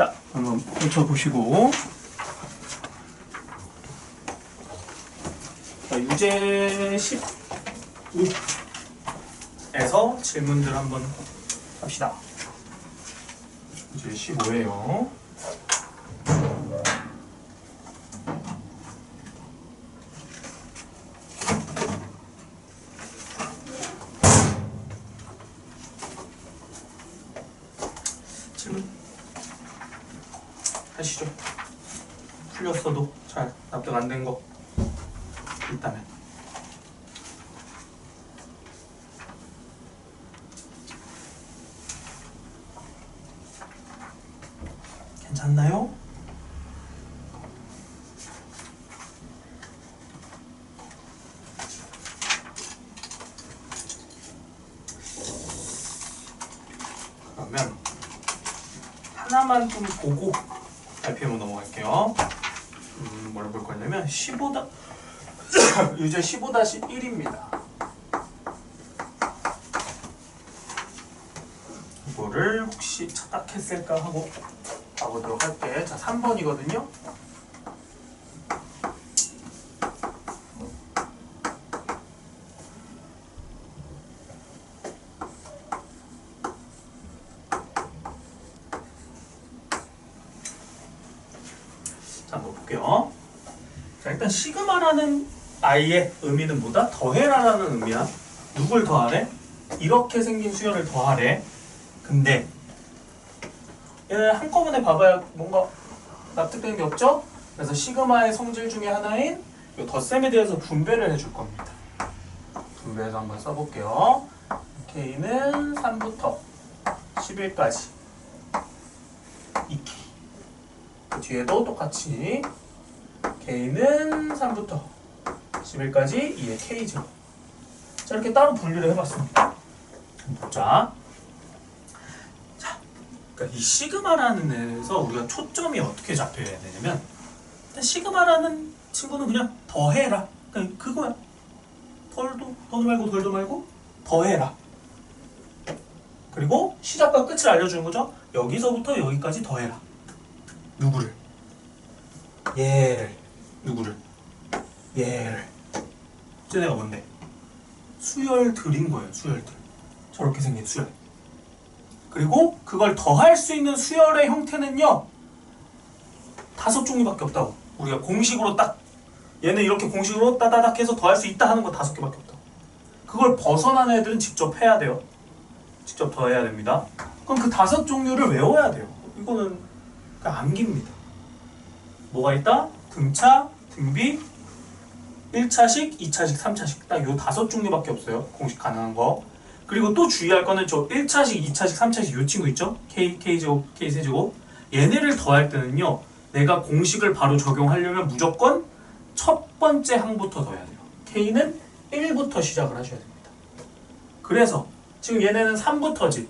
자, 한번 펼쳐보시고. 자, 유제 15에서 질문들 한번 합시다. 유제 15예요. 질문 하시죠. 풀렸어도 잘 납득 안 된 거 있다면. 괜찮나요? 그러면 하나만 좀 보고 발표로 넘어갈게요. 뭐를 볼 거냐면 15다 유제 15-1입니다. 이거를 혹시 착각했을까 하고 가보도록 할게. 자, 3번이거든요. 자, 한번 볼게요. 자, 일단 시그마라는 i의 의미는 뭐다? 더해라라는 의미야. 누굴 더하래? 이렇게 생긴 수열을 더하래. 근데 얘는 한꺼번에 봐봐야 뭔가 납득되는 게 없죠? 그래서 시그마의 성질 중에 하나인 이 덧셈에 대해서 분배를 해줄 겁니다. 분배해서 한번 써볼게요. k는 3부터 11까지 2k. 그 뒤에도 똑같이 k는 3부터 11까지 2의 k제곱. 자, 이렇게 따로 분리를 해봤습니다. 보자. 그러니까 이 시그마라는 애에서 우리가 초점이 어떻게 잡혀야 되냐면, 일단 시그마라는 친구는 그냥 더해라. 그러니까 그거야. 더도 말고 덜도 말고 더해라. 그리고 시작과 끝을 알려주는 거죠. 여기서부터 여기까지 더해라. 누구를? 얘를. 누구를? 얘를. 쟤네가 뭔데? 수열들인 거예요. 수열들. 저렇게 생긴 수열. 그리고 그걸 더할 수 있는 수열의 형태는요, 5종류밖에 없다고. 우리가 공식으로 딱 얘는 이렇게 공식으로 따다닥 해서 더할 수 있다 하는 거 5개밖에 없다고. 그걸 벗어난 애들은 직접 해야 돼요. 직접 더해야 됩니다. 그럼 그 5종류를 외워야 돼요. 이거는 그냥 암기입니다. 뭐가 있다? 등차, 등비, 1차식, 2차식, 3차식. 딱 요 5종류밖에 없어요. 공식 가능한 거. 그리고 또 주의할 거는 저 1차식, 2차식, 3차식 요 친구 있죠? K제곱, K세제곱. 얘네를 더할 때는요, 내가 공식을 바로 적용하려면 무조건 첫 번째 항부터 더해야 돼요. K는 1부터 시작을 하셔야 됩니다. 그래서 지금 얘네는 3부터지.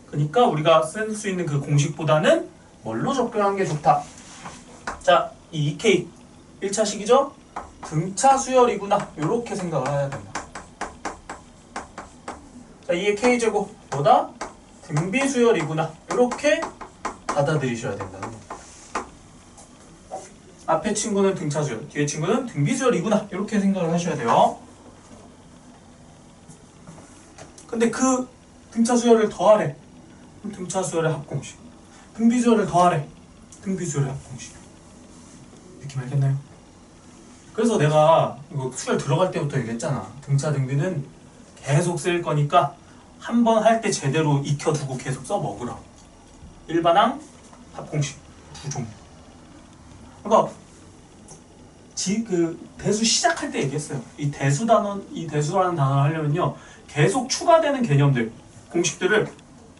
그러니까 우리가 쓸 수 있는 그 공식보다는 뭘로 접근하는 게 좋다. 자, 이 2K 1차식이죠? 등차 수열이구나. 이렇게 생각을 해야 됩니다. 자, 2의 K제곱 뭐다? 등비 수열이구나. 이렇게 받아들이셔야 된다는 거예요. 앞에 친구는 등차 수열, 뒤에 친구는 등비 수열이구나. 이렇게 생각을 하셔야 돼요. 근데 그 등차 수열을 더하래. 그럼 등차 수열의 합공식. 등비 수열을 더하래. 등비 수열의 합공식. 느낌 알겠나요? 그래서 내가 이거 수열 들어갈 때부터 얘기했잖아. 등차 등비는 계속 쓸 거니까 한 번 할 때 제대로 익혀두고 계속 써먹으라고. 일반항, 합공식 2종류. 그러니까 그 대수 시작할 때 얘기했어요. 이 대수라는 단어를 하려면요, 계속 추가되는 개념들, 공식들을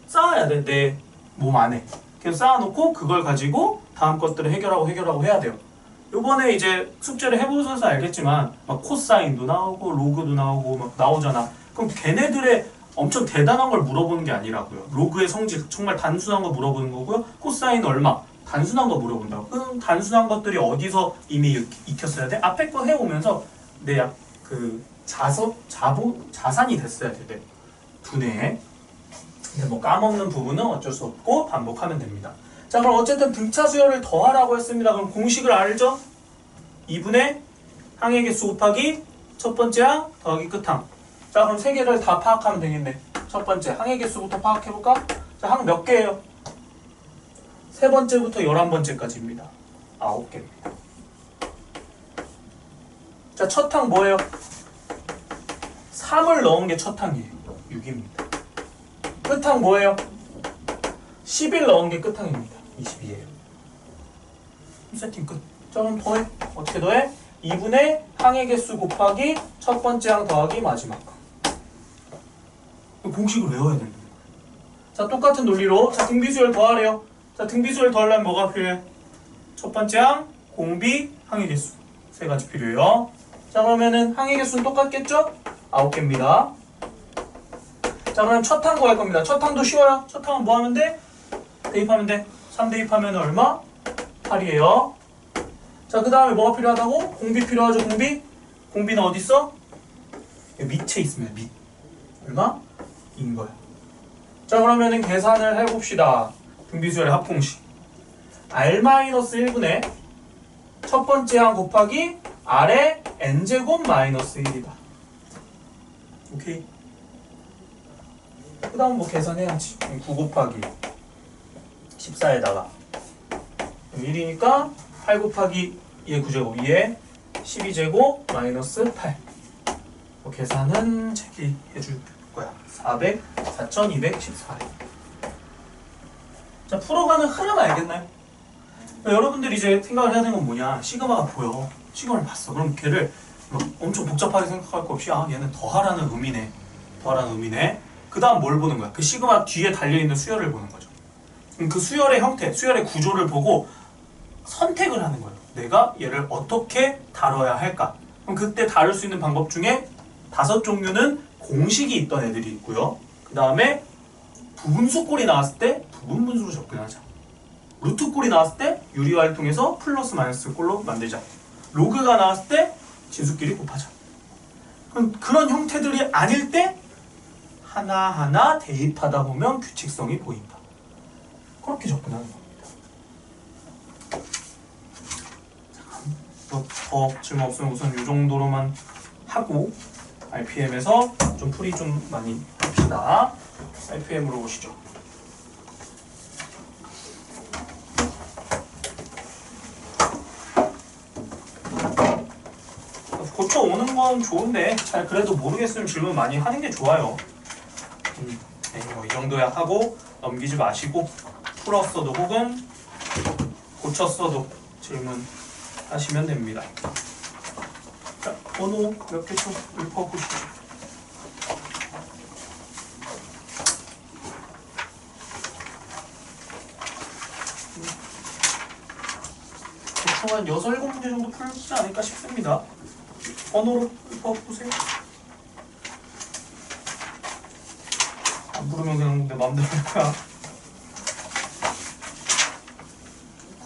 쌓아야 돼. 내 몸 안에 계속 쌓아놓고 그걸 가지고 다음 것들을 해결하고 해야 돼요. 요번에 이제 숙제를 해보셔서 알겠지만 막 코사인도 나오고 로그도 나오고 막 나오잖아. 그럼 걔네들의 엄청 대단한 걸 물어보는 게 아니라고요. 로그의 성질 정말 단순한 거 물어보는 거고요. 코사인 얼마 단순한 거 물어본다고. 그럼 단순한 것들이 어디서 이미 익혔어야 돼? 앞에 거 해오면서 내 그 자산이 됐어야 돼. 두뇌에. 근데 뭐 까먹는 부분은 어쩔 수 없고 반복하면 됩니다. 자, 그럼 어쨌든 등차 수열을 더하라고 했습니다. 그럼 공식을 알죠? 2분의 항의 개수 곱하기 첫 번째 항 더하기 끝항. 자, 그럼 세 개를 다 파악하면 되겠네. 첫 번째 항의 개수부터 파악해볼까? 자, 항 몇 개예요? 세 번째부터 11번째까지입니다. 9개입니다. 자, 첫 항 뭐예요? 3을 넣은 게 첫 항이에요. 6입니다. 끝항 뭐예요? 10을 넣은 게 끝항입니다. 22예요. 세팅 끝. 자, 그럼 더해. 어떻게 더해? 2분의 항의 개수 곱하기 첫 번째 항 더하기 마지막 항. 공식을 외워야 되는 거예요. 자, 똑같은 논리로 자, 등비수열 더하래요. 자, 등비수열 더하려면 뭐가 필요해? 첫 번째 항, 공비, 항의 개수. 세 가지 필요해요. 자, 그러면은 항의 개수는 똑같겠죠? 9개입니다. 자, 그럼 첫 항 구할 겁니다. 첫 항도 쉬워요. 첫 항은 뭐 하면 돼? 대입하면 돼. 3 대입하면 얼마? 8이에요. 자, 그 다음에 뭐가 필요하다고? 공비 필요하죠, 공비? 공비는 어디 있어? 여기 밑에 있습니다, 밑. 얼마? 인 거야. 자, 그러면은 계산을 해봅시다. 등비수열의 합공식. R-1분의 첫 번째 항 곱하기 R의 N제곱 마이너스 1이다. 오케이. 그 다음 뭐 계산해야지. 9 곱하기 14에다가 1이니까 8 곱하기 2의 9제곱 2의 12제곱 마이너스 8. 뭐 계산은 책이 해줄 거야. 4,214. 자, 풀어가는 흐름 알겠나요? 여러분들이 이제 생각을 해야 되는 건 뭐냐? 시그마가 보여. 시그마를 봤어. 그럼 걔를 엄청 복잡하게 생각할 거 없이 얘는 더하라는 의미네. 더하라는 의미네. 그 다음 뭘 보는 거야? 그 시그마 뒤에 달려있는 수열을 보는 거죠. 그 수열의 형태, 수열의 구조를 보고 선택을 하는 거예요. 내가 얘를 어떻게 다뤄야 할까? 그럼 그때 다룰 수 있는 방법 중에 5종류는 공식이 있던 애들이 있고요. 그 다음에 부분수꼴이 나왔을 때 부분분수로 접근하자. 루트꼴이 나왔을 때 유리화를 통해서 플러스 마이너스 꼴로 만들자. 로그가 나왔을 때 진수끼리 곱하자. 그럼 그런 형태들이 아닐 때 하나하나 대입하다 보면 규칙성이 보인다. 그렇게 접근하는 겁니다. 더 질문 없으면 우선 이 정도로만 하고 RPM에서 좀 풀이 좀 많이 합시다. RPM으로 오시죠. 고쳐오는 건 좋은데 잘 그래도 모르겠으면 질문 많이 하는 게 좋아요. 네, 뭐 이 정도야 하고 넘기지 마시고 풀었어도 혹은 고쳤어도 질문 하시면 됩니다. 자, 번호 몇 개 좀 읊어보시죠. 대충 한 6, 7문제 정도 풀지 않을까 싶습니다. 번호로 읊어보세요. 안 부르면 그냥 내 마음대로 할 거야.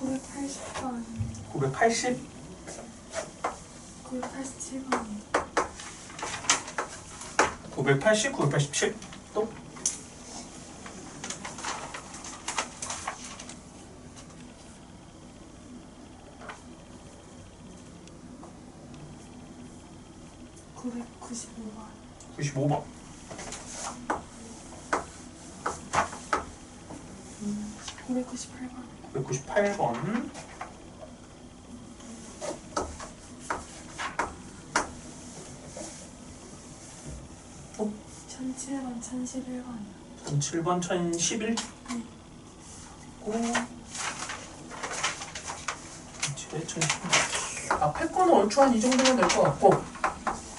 980번. 980? 987번. 980, 987. 또? 995번. 95번. 998번. 998번. 1007번, 1011번. 1007번, 1011. 네. 고 1011. 앞에 거는 얼추 한 이 정도면 될 것 같고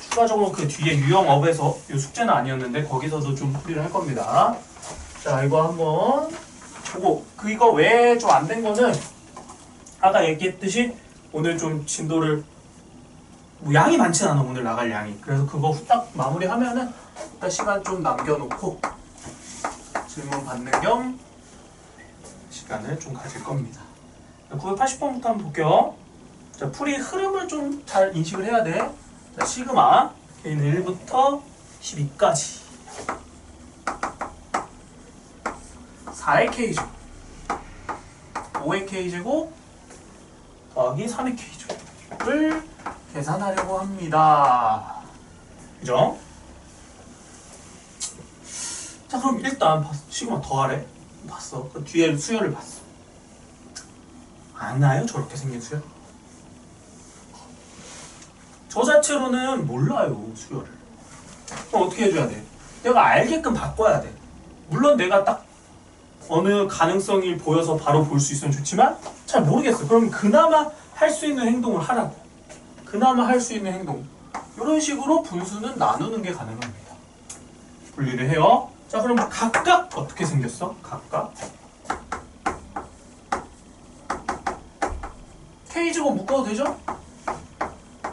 추가적으로 그 뒤에 유형업에서 이 숙제는 아니었는데 거기서도 좀 풀이를 할 겁니다. 자, 이거 한번 보고 이거 외에 좀 안 된 거는 아까 얘기했듯이 오늘 좀 진도를 뭐 양이 많진 않아. 오늘 나갈 양이. 그래서 그거 후딱 마무리하면은 일단 시간 좀 남겨놓고 질문 받는 겸 시간을 좀 가질 겁니다. 980번부터 한번 볼게요. 자, 풀이 흐름을 좀 잘 인식을 해야 돼. 자, 시그마 K는 1부터 12까지 4의 K죠. 5의 k제곱 더하기 3의 k제곱을 계산하려고 합니다. 그죠? 자, 그럼 일단 시그마 더하래. 봤어. 그 뒤에 수열을 봤어. 안 나요? 저렇게 생긴 수열? 저 자체로는 몰라요, 수열을. 그럼 어떻게 해줘야 돼? 내가 알게끔 바꿔야 돼. 물론 내가 딱 어느 가능성이 보여서 바로 볼 수 있으면 좋지만 잘 모르겠어. 그럼 그나마 할 수 있는 행동을 하라고. 그나마 할 수 있는 행동. 이런 식으로 분수는 나누는 게 가능합니다. 분리를 해요. 자, 그럼 각각 어떻게 생겼어? 각각 k제곱 묶어도 되죠?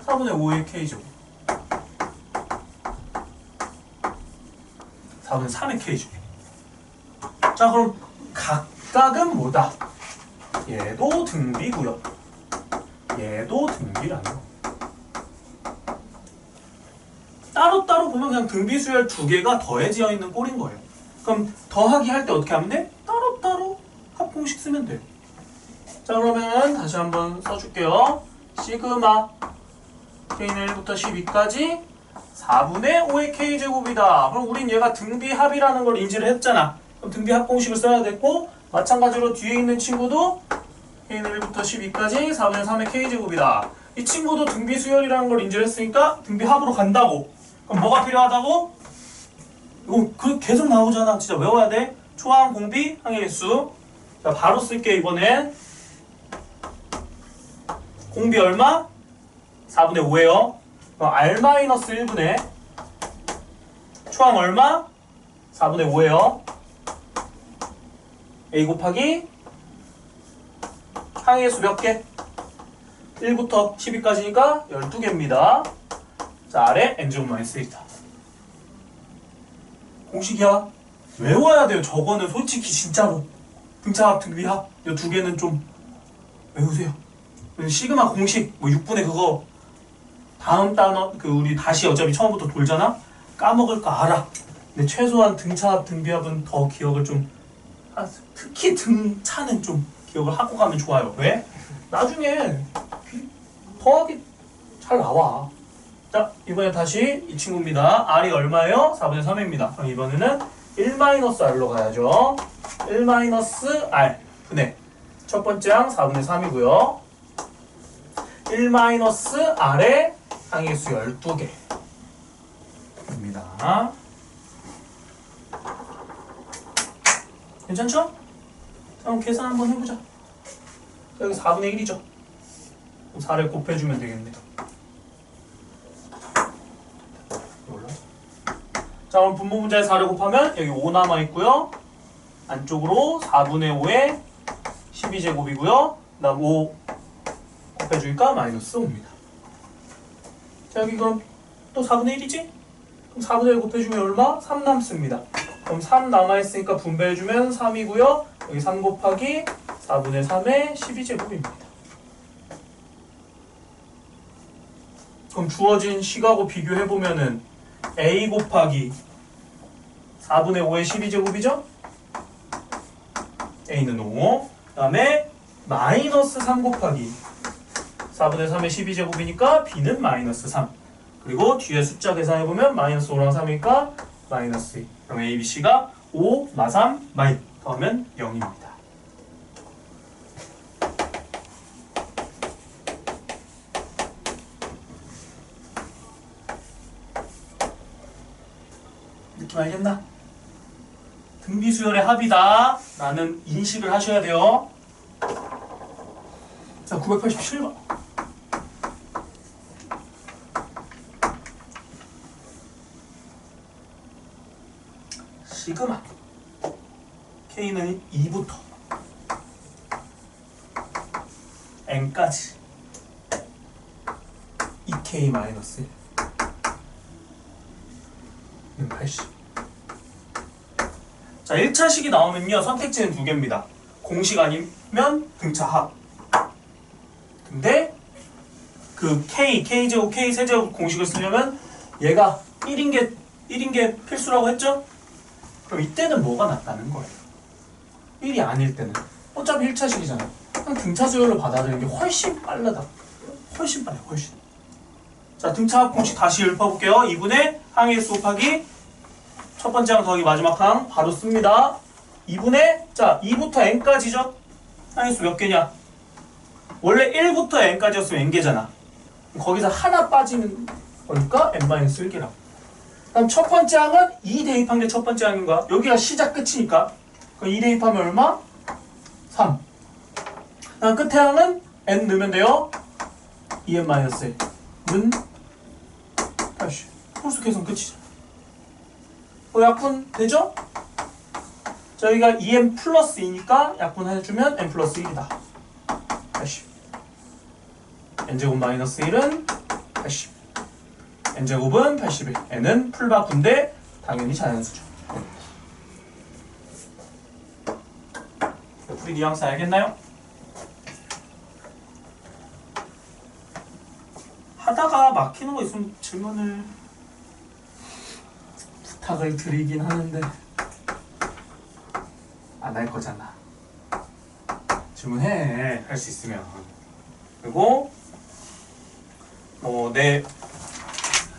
4분의 5의 k제곱 4분의 3의 k제곱. 자, 그럼 각각은 뭐다? 얘도 등비고요. 얘도 등비라는 거. 따로따로 보면 그냥 등비수열 두 개가 더해져 있는 꼴인 거예요. 그럼 더하기 할 때 어떻게 하면 돼? 따로따로 합공식 쓰면 돼요. 자, 그러면 다시 한번 써줄게요. 시그마 k는 1부터 12까지 4분의 5의 k제곱이다. 그럼 우린 얘가 등비합이라는 걸 인지를 했잖아. 그럼 등비합공식을 써야 됐고, 마찬가지로 뒤에 있는 친구도 k는 1부터 12까지 4분의 3의 k제곱이다. 이 친구도 등비수열이라는 걸 인지를 했으니까 등비합으로 간다고. 그럼 뭐가 필요하다고? 이거 계속 나오잖아. 진짜 외워야 돼. 초항, 공비, 항의수. 자, 바로 쓸게 이번엔. 공비 얼마? 4분의 5예요. 그럼 R-1분의 초항 얼마? 4분의 5예요. A 곱하기 항의수 몇 개? 1부터 12까지니까 12개입니다. 자, 아래 N-1이다. 공식이야. 외워야 돼요. 저거는 솔직히 진짜로. 등차합, 등비합 이 두 개는 좀 외우세요. 시그마 공식 뭐 6분의 그거 다음 단원 우리 다시 어차피 처음부터 돌잖아. 까먹을 거 알아. 근데 최소한 등차합, 등비합은 더 기억을 좀 특히 등차는 좀 기억을 하고 가면 좋아요. 왜? 나중에 더하기 잘 나와. 자, 이번에 다시 이 친구입니다. R이 얼마예요? 4분의 3입니다. 그럼 이번에는 1-R로 가야죠. 1-R 분의 첫 번째 항 4분의 3이고요. 1-R의 항의수 12개 입니다. 괜찮죠? 자, 그럼 계산 한번 해보자. 여기 4분의 1이죠. 4를 곱해주면 되겠네. 자, 그럼 분모 분자에 4를 곱하면 여기 5 남아있고요. 안쪽으로 4분의 5에 12제곱이고요. 그 다음 5 곱해주니까 마이너스 5입니다. 자, 여기 그럼 또 4분의 1이지? 그럼 4분의 1 곱해주면 얼마? 3 남습니다. 그럼 3 남아있으니까 분배해주면 3이고요. 여기 3 곱하기 4분의 3의 12제곱입니다. 그럼 주어진 식하고 비교해보면은 A 곱하기 4분의 5의 12제곱이죠? A는 5. 그 다음에 마이너스 3 곱하기 4분의 3의 12제곱이니까 B는 마이너스 3. 그리고 뒤에 숫자 계산해보면 마이너스 5랑 3이니까 마이너스 2. 그럼 A, B, C가 5, 마 3, 마이 더하면 0입니다. 느낌 알겠나? 등비수열의 합이다 라는 인식을 하셔야 돼요. 자, 987번. 시그마 K는 2부터 N까지 2K-1 80. 자, 1차식이 나오면요 선택지는 두 개입니다. 공식 아니면 등차 합. 근데 그 K제곱, K 세제곱 공식을 쓰려면 얘가 1인 게 필수라고 했죠? 그럼 이때는 뭐가 낫다는 거예요? 1이 아닐 때는 어차피 1차식이잖아. 그냥 등차 수열을 받아들이는 게 훨씬 빠르다. 훨씬 빨라, 훨씬. 자, 등차 합 공식 다시 읊어볼게요. 2분의 항의 수 곱하기 첫 번째 항 더하기 마지막 항 바로 씁니다. 2분의 자 2부터 n까지죠? 항의 수 몇 개냐? 원래 1부터 n까지였으면 n개잖아. 거기서 하나 빠지는 거니까 n-1개라고. 그럼 첫 번째 항은 2 대입한 게 첫 번째 항인가? 여기가 시작 끝이니까. 그럼 2 대입하면 얼마? 3. 그다음 끝에 항은 n 넣으면 돼요. 2n-1은 80. 홀수 계산 끝이죠. 약분 되죠? 저희가 2n 플러스 2니까 약분 해주면 n 플러스 1이다. 80. n제곱 마이너스 1은 80. n제곱은 81. n은 풀바꾼데 당연히 자연수죠. 풀이 뉘앙스 알겠나요? 하다가 막히는 거 있으면 질문을 부탁을 드리긴 하는데 안 할 거잖아. 질문해. 할 수 있으면. 그리고 뭐 내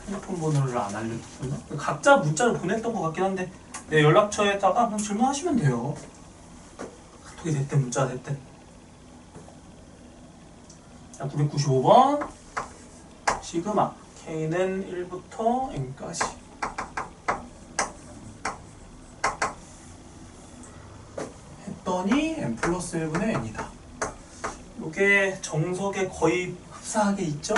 핸드폰 번호를 안 알려줬나? 각자 문자를 보냈던 것 같긴 한데 내 연락처에다가 그냥 질문하시면 돼요. 카톡이 됐든 문자가 됐든. 자, 995번 시그마 K는 1부터 N까지. 했더니 N 플러스 1분의 N이다. 이게 정석에 거의 흡사하게 있죠?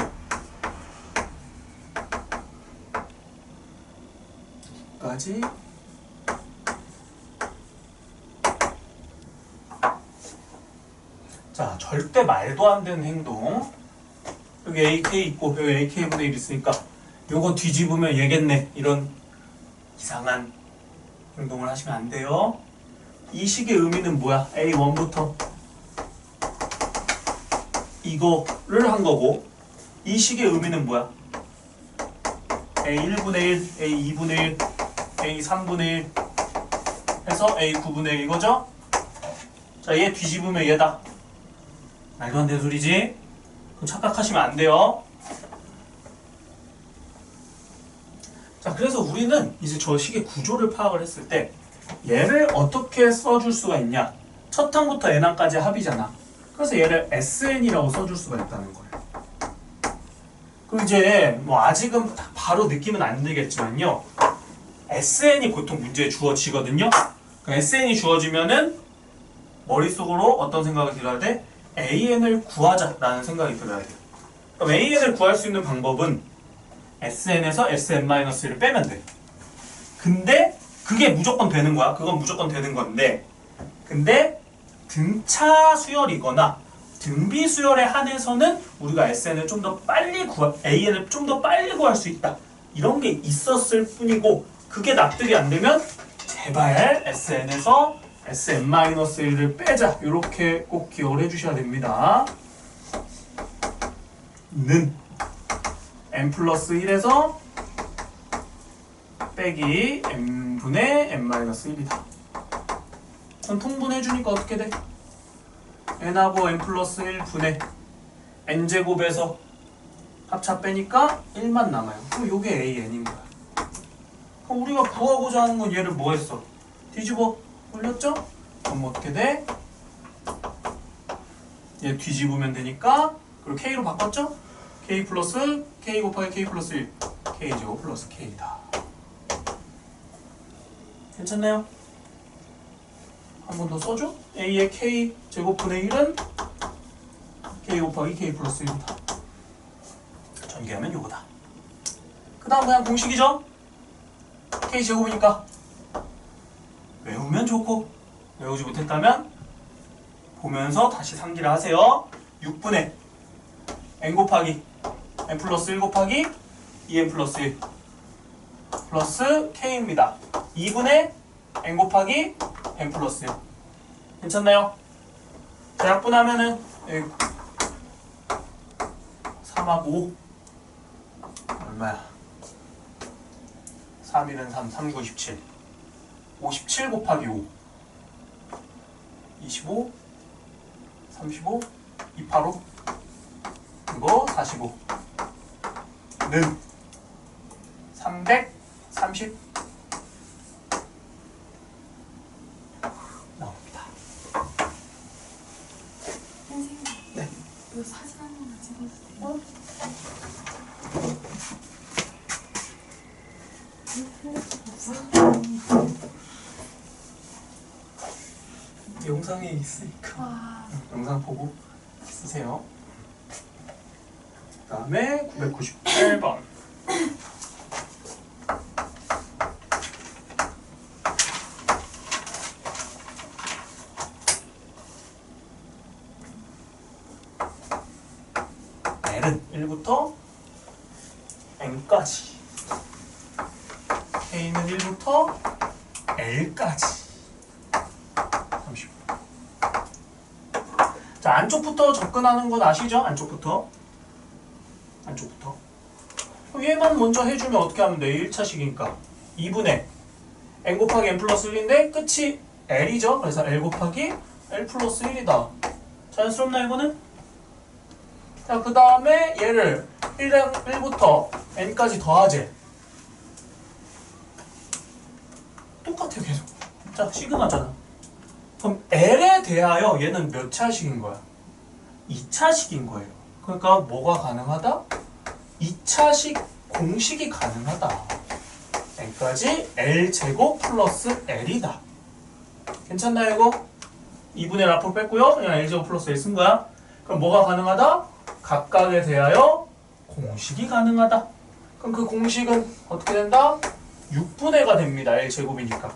까지. 자, 절대 말도 안 되는 행동. 여기 AK 있고 여기 AK분의 1 있으니까 요거 뒤집으면 얘겠네. 이런 이상한 행동을 하시면 안 돼요. 이 식의 의미는 뭐야? A1부터 이거를 한 거고 이 식의 의미는 뭐야? A1분의 1, A2분의 1, A3분의 1 해서 A9분의 1 이거죠? 자, 얘 뒤집으면 얘다. 말도 안 되는 소리지? 그럼 착각하시면 안 돼요. 자, 그래서 우리는 이제 저 식의 구조를 파악을 했을 때 얘를 어떻게 써줄 수가 있냐? 첫 항부터 n항까지 합이잖아. 그래서 얘를 SN이라고 써줄 수가 있다는 거예요. 그리고 이제 뭐 아직은 바로 느낌은 안 들겠지만요. SN이 보통 문제에 주어지거든요. SN이 주어지면은 머릿속으로 어떤 생각이 들어야 돼? AN을 구하자라는 생각이 들어야 돼요. 그럼 AN을 구할 수 있는 방법은 SN에서 SN-1을 빼면 돼. 근데 그게 무조건 되는 거야. 그건 무조건 되는 건데 근데 등차 수열이거나 등비 수열에 한해서는 우리가 SN을 좀 더 빨리 AN을 좀 더 빨리 구할 수 있다. 이런 게 있었을 뿐이고 그게 납득이 안 되면 제발 SN에서 SN-1을 빼자. 이렇게 꼭 기억을 해주셔야 됩니다. 는 n 플러스 1에서 빼기 n분의 n-1이다. 그럼 통분해주니까 어떻게 돼? n하고 n 플러스 1 분의 n제곱에서 합차 빼니까 1만 남아요. 그럼 요게 AN인 거야. 그럼 우리가 구하고자 하는 건 얘를 뭐 했어? 뒤집어 올렸죠? 그럼 어떻게 돼? 얘 뒤집으면 되니까 그리고 K로 바꿨죠? K 플러스 K 곱하기 K 플러스 1 K제곱 플러스 K다. 괜찮나요? 한 번 더 써줘? A의 K 제곱분의 1은 K 곱하기 K 플러스 1이다. 전개하면 요거다. 그 다음 그냥 공식이죠? K 제곱이니까 외우면 좋고 외우지 못했다면 보면서 다시 상기를 하세요. 6분의 n 곱하기 n 플러스 1 곱하기 2n 플러스 1 플러스 k입니다. 2분의 n 곱하기 n 플러스 1 괜찮나요? 자, 약분하면은 3하고 5 얼마야? 3일은 3, 3, 9, 17 57 곱하기 5 25 35 285 그리고 45 는 330 나옵니다. 선생님, 네. 이거 사진 한 번만 찍어주세요. 핸드폰 없어? 영상에 있으니까 와, 영상 보고 쓰세요. 그 다음에 998번 L은 1부터 N까지 K는 1부터 L까지 30. 자, 안쪽부터 접근하는 건 아시죠? 안쪽부터 그럼 얘만 먼저 해주면 어떻게 하면 돼? 1차식이니까 2분의 n 곱하기 n 플러스 1인데 끝이 l이죠? 그래서 l 곱하기 l 플러스 1이다. 자연스럽나 이거는? 자, 그 다음에 얘를 1부터 n까지 더하지. 똑같아요 계속. 자, 시그마잖아. 그럼 L에 대하여 얘는 몇 차식인 거야? 2차식인 거예요. 그러니까 뭐가 가능하다? 2차식 공식이 가능하다. n까지 L제곱 플러스 L이다. 괜찮나요 이거? 2분의 라프 뺐고요. 그냥 L제곱 플러스 L 쓴 거야. 그럼 뭐가 가능하다? 각각에 대하여 공식이 가능하다. 그럼 그 공식은 어떻게 된다? 6분의가 됩니다. L제곱이니까.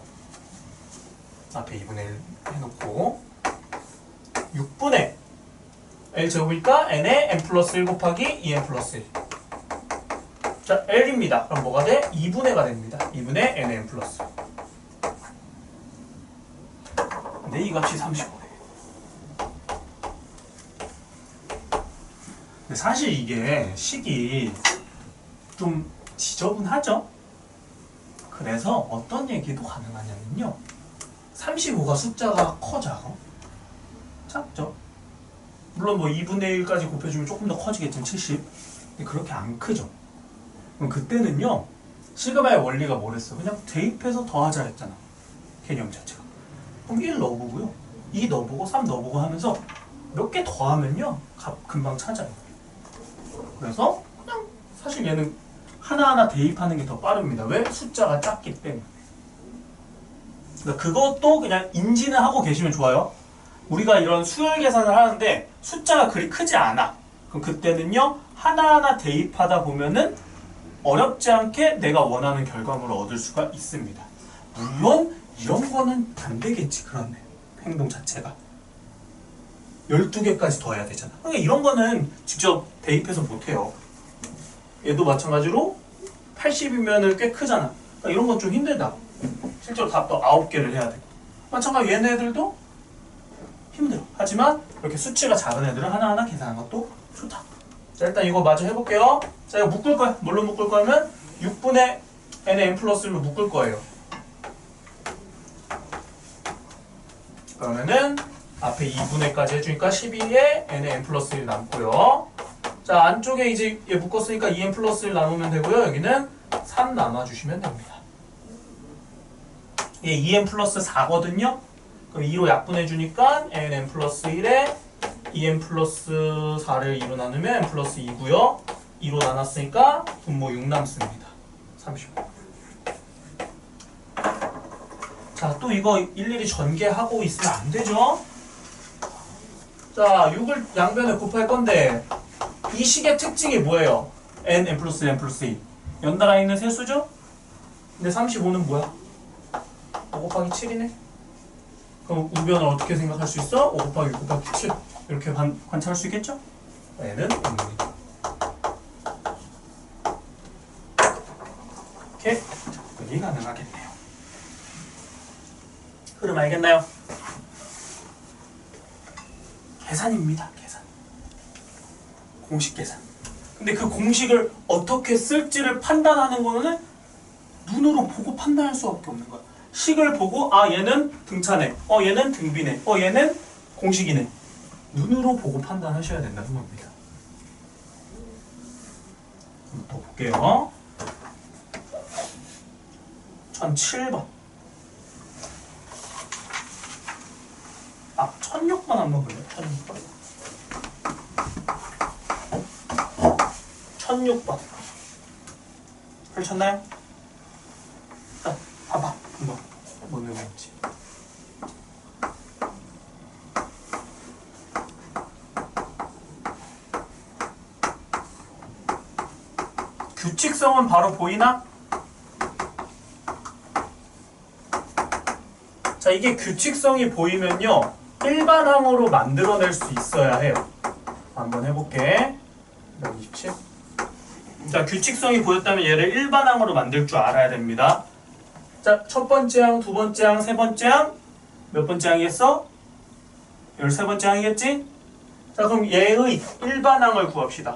앞에 2분의 1 해놓고 6분의 L제곱이니까 N에 N 플러스 1 곱하기 2N 플러스 1. 자, L입니다. 그럼 뭐가 돼? 2분의가 됩니다. 2분의 N에 N 플러스 1. 근데 이 값이 35네. 근데 사실 이게 식이 좀 지저분하죠? 그래서 어떤 얘기도 가능하냐면요. 35가 숫자가 커, 작아? 작죠? 물론 뭐 2분의 1까지 곱해주면 조금 더 커지겠지만 70. 근데 그렇게 안 크죠? 그럼 그때는요, 시그마의 원리가 뭐랬어? 그냥 대입해서 더하자 했잖아. 개념 자체가. 그럼 1 넣어보고요. 2 넣어보고 3 넣어보고 하면서 몇 개 더하면요, 값 금방 찾아요. 그래서 그냥 사실 얘는 하나하나 대입하는 게 더 빠릅니다. 왜? 숫자가 작기 때문에. 그러니까 그것도 그냥 인지는 하고 계시면 좋아요. 우리가 이런 수열 계산을 하는데 숫자가 그리 크지 않아. 그럼 그때는요, 하나하나 대입하다 보면은 어렵지 않게 내가 원하는 결과물을 얻을 수가 있습니다. 물론 이런 거는 안 되겠지. 그런 행동 자체가 12개까지 더해야 되잖아. 그러니까 이런 거는 직접 대입해서 못해요. 얘도 마찬가지로 80이면 꽤 크잖아. 그러니까 이런 건 좀 힘들다. 실제로 답도 9개를 해야 되고. 마찬가지로 얘네들도 힘들어. 하지만 이렇게 수치가 작은 애들은 하나하나 계산하는 것도 좋다. 자, 일단 이거 마저 해볼게요. 자, 이거 묶을 거야. 뭘로 묶을 거냐면 6분의 n의 n 플러스 1로 묶을 거예요. 그러면은 앞에 2분의까지 해주니까 12에 n의 n 플러스 1 남고요. 자, 안쪽에 이제 얘 묶었으니까 2n 플러스 1 나누면 되고요. 여기는 3 나눠주시면 됩니다. 얘 2n 플러스 4거든요. 그럼 2로 약분해주니까 n 플러스 1에 2n 플러스 4를 2로 나누면 n 플러스 2고요. 2로 나눴으니까 분모 6 남습니다. 35. 자, 또 이거 일일이 전개하고 있으면 안 되죠? 자, 6을 양변에 곱할 건데 이 식의 특징이 뭐예요? n 플러스 n 플러스 2. 연달아 있는 세 수죠? 근데 35는 뭐야? 5 곱하기 7이네? 그럼 우변을 어떻게 생각할 수 있어? 5 곱하기 6 곱하기 7 이렇게 관찰할 수 있겠죠? n은 없는. 이렇게 접근이 가능하겠네요. 흐름 알겠나요? 계산입니다. 계산. 공식 계산. 근데 그 공식을 어떻게 쓸지를 판단하는 거는 눈으로 보고 판단할 수밖에 없는 거야. 식을 보고 아 얘는 등차네, 얘는 등비네, 얘는 공식이네. 눈으로 보고 판단하셔야 된다는 겁니다. 한번 더 볼게요. 1007번. 1006번 한번 볼래요? 1006번. 펼쳤나요? 자, 봐봐. 한번. 뭐 내려있지? 규칙성은 바로 보이나? 자, 이게 규칙성이 보이면요, 일반항으로 만들어낼 수 있어야 해요. 한번 해볼게. 127. 자, 규칙성이 보였다면 얘를 일반항으로 만들 줄 알아야 됩니다. 자, 첫 번째 항, 두 번째 항, 세 번째 항. 몇 번째 항이겠어? 13번째 항이겠지? 자, 그럼 얘의 일반항을 구합시다.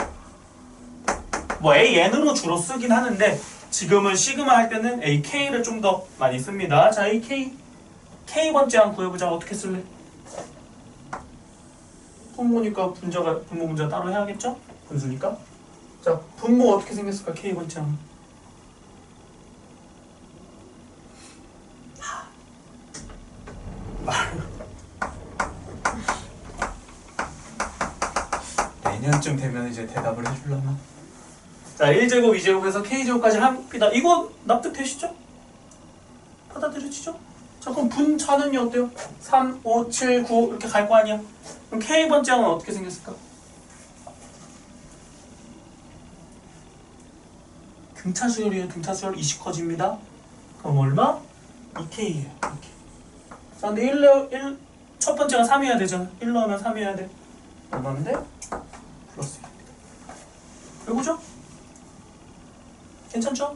뭐 AN으로 주로 쓰긴 하는데 지금은 시그마 할 때는 AK를 좀 더 많이 씁니다. 자, AK K번째 항 구해보자. 어떻게 쓸래? 분모니까 분모 문제가 따로 해야겠죠? 분수니까. 자, 분모 어떻게 생겼을까? K번째 항. 내년쯤 되면 이제 대답을 해주려나? 자, 1제곱, 2제곱에서 K제곱까지 합니다. 이거 납득되시죠? 받아들여지죠? 자, 그럼 분차는요 어때요? 3, 5, 7, 9 이렇게 갈 거 아니야? 그럼 K번째 항은 어떻게 생겼을까? 등차 수열이에요. 등차 수열 20 커집니다. 그럼 얼마? 2K예요. 2K. 자, 근데 첫 번째가 3이어야 되잖아. 1 넣으면 3이어야 돼. 얼마인데? 플러스 1입니다. 이거죠? 괜찮죠?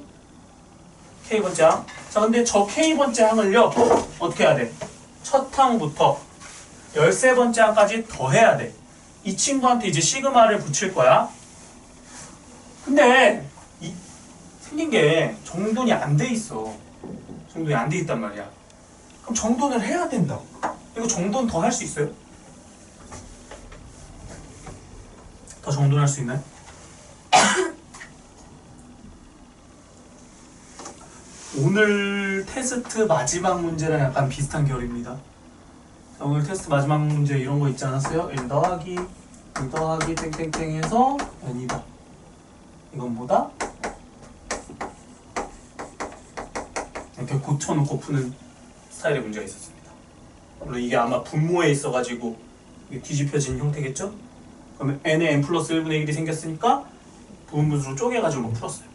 K번째 항. 자, 근데 저 K번째 항을요, 어떻게 해야 돼? 첫 항부터 13번째 항까지 더해야 돼. 이 친구한테 이제 시그마를 붙일 거야. 근데 생긴 게 정돈이 안 돼 있어. 정돈이 안 돼 있단 말이야. 그럼 정돈을 해야 된다고. 이거 정돈 더 할 수 있어요? 더 정돈할 수 있나요? 오늘 테스트 마지막 문제랑 약간 비슷한 결입니다. 자, 오늘 테스트 마지막 문제 이런 거 있지 않았어요? 1 더하기 2 더하기 땡땡땡 해서 n이다. 이건 뭐다? 이렇게 고쳐놓고 푸는 스타일의 문제가 있었습니다. 물론 이게 아마 분모에 있어가지고 이게 뒤집혀진 형태겠죠? 그러면 n에 n 플러스 1분의 1이 생겼으니까 부분분수로 쪼개가지고 뭐 풀었어요.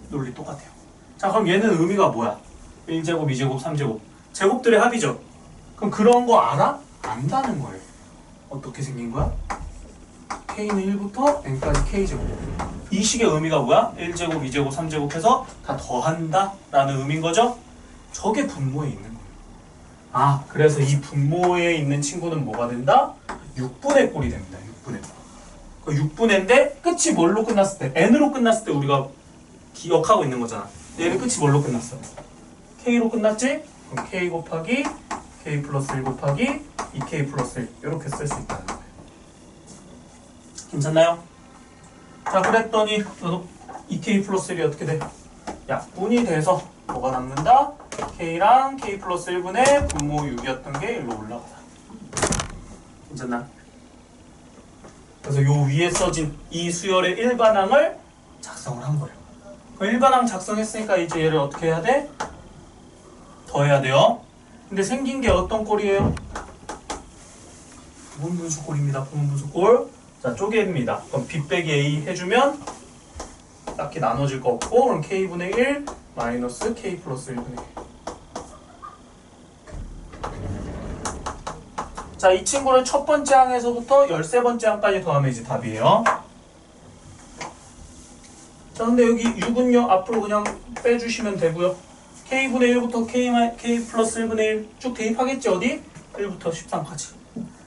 논리 똑같아요. 자, 그럼 얘는 의미가 뭐야? 1제곱, 2제곱, 3제곱. 제곱들의 합이죠? 그럼 그런 거 알아? 안다는 거예요. 어떻게 생긴 거야? K는 1부터 N까지 K제곱. 이 식의 의미가 뭐야? 1제곱, 2제곱, 3제곱 해서 다 더한다? 라는 의미인 거죠? 저게 분모에 있는 거예요. 아, 그래서 이 분모에 있는 친구는 뭐가 된다? 6분의 꼴이 됩니다. 6분의 꼴. 그 6분의인데 끝이 뭘로 끝났을 때? N으로 끝났을 때 우리가 기억하고 있는 거잖아. 얘는 끝이 뭘로 끝났어? K로 끝났지? 그럼 K 곱하기 K 플러스 1 곱하기 2K 플러스 1 이렇게 쓸 수 있다는 거예요. 괜찮나요? 자, 그랬더니 2K 플러스 1이 어떻게 돼? 약분이 돼서 뭐가 남는다? K랑 K 플러스 1분의 분모 6이었던 게 1로 올라가다. 괜찮나? 그래서 요 위에 써진 이 수열의 일반항을 작성을 한 거예요. 그 일반항 작성했으니까 이제 얘를 어떻게 해야 돼? 더해야 돼요. 근데 생긴 게 어떤 꼴이에요? 부분분수 꼴입니다. 부분분수 꼴. 자, 쪼개입니다. 그럼 B 빼기 A 해주면 딱히 나눠질 거 없고, 그럼 K분의 1 마이너스 K 플러스 1분의 1. 자, 이 친구를 첫 번째 항에서부터 13번째 항까지 더하면 이제 답이에요. 자, 근데 여기 6은요, 앞으로 그냥 빼주시면 되고요. K분의 1부터 K 플러스 1분의 1 쭉 대입하겠지, 어디? 1부터 13까지.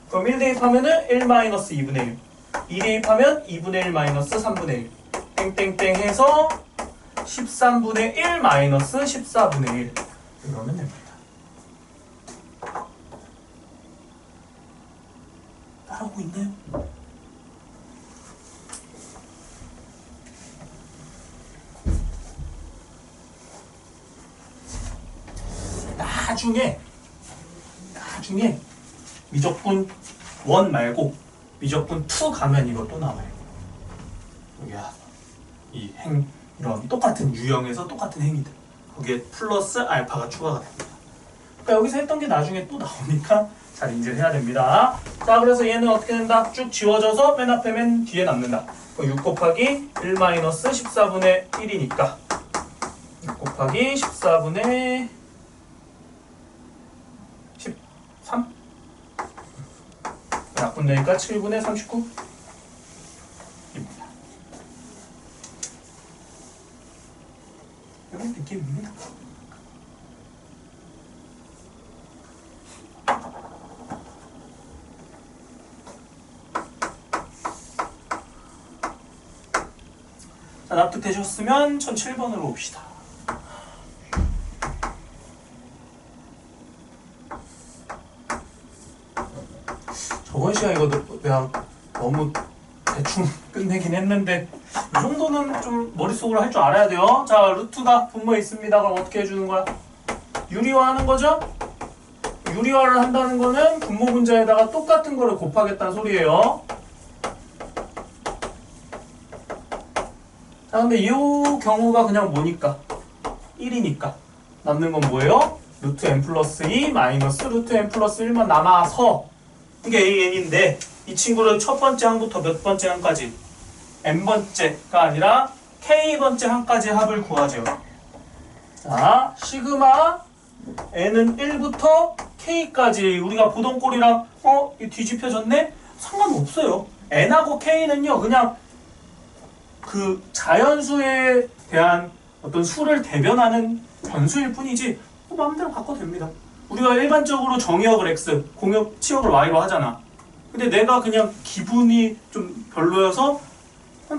그럼 1 대입하면은 1 마이너스 2분의 1. 2 대입하면 2분의 1 마이너스 3분의 1. 땡땡땡 해서 13분의 1 마이너스 14분의 1. 이러면 됩니다. 따라오고 있나요? 나중에 미적분 1 말고 미적분 2 가면 이거 또 나와요. 여기야 이런 똑같은 유형에서 똑같은 행위들 거기에 플러스 알파가 추가가 됩니다. 그러니까 여기서 했던 게 나중에 또 나오니까 잘 인지를 해야 됩니다. 자, 그래서 얘는 어떻게 된다? 쭉 지워져서 맨 앞에 맨 뒤에 남는다. 6 곱하기 1 마이너스 14분의 1이니까 6 곱하기 14분의 13? 약분되니까 7분의 39 입니다. 이런 느낌입니다. 자, 납득되셨으면 1007번으로 봅시다. 저번 시간 이거 내가 너무 대충 끝내긴 했는데 이 정도는 좀 머릿속으로 할 줄 알아야 돼요. 자, 루트가 분모에 있습니다. 그럼 어떻게 해주는 거야? 유리화하는 거죠? 유리화를 한다는 거는 분모 분자에다가 똑같은 거를 곱하겠다는 소리예요. 자, 근데 이 경우가 그냥 뭐니까? 1이니까 남는 건 뭐예요? 루트 n 플러스 2 마이너스 루트 n 플러스 1만 남아서 이게 AN인데 이 친구를 첫 번째 항부터 몇 번째 항까지? n번째가 아니라 k번째 항까지 합을 구하죠. 자, 시그마 n은 1부터 k까지 우리가 보던 꼴이랑 이 뒤집혀졌네? 상관없어요. n하고 k는요 그냥 그 자연수에 대한 어떤 수를 대변하는 변수일 뿐이지 마음대로 바꿔도 됩니다. 우리가 일반적으로 정의역을 x, 공역 치역을 y로 하잖아. 근데 내가 그냥 기분이 좀 별로여서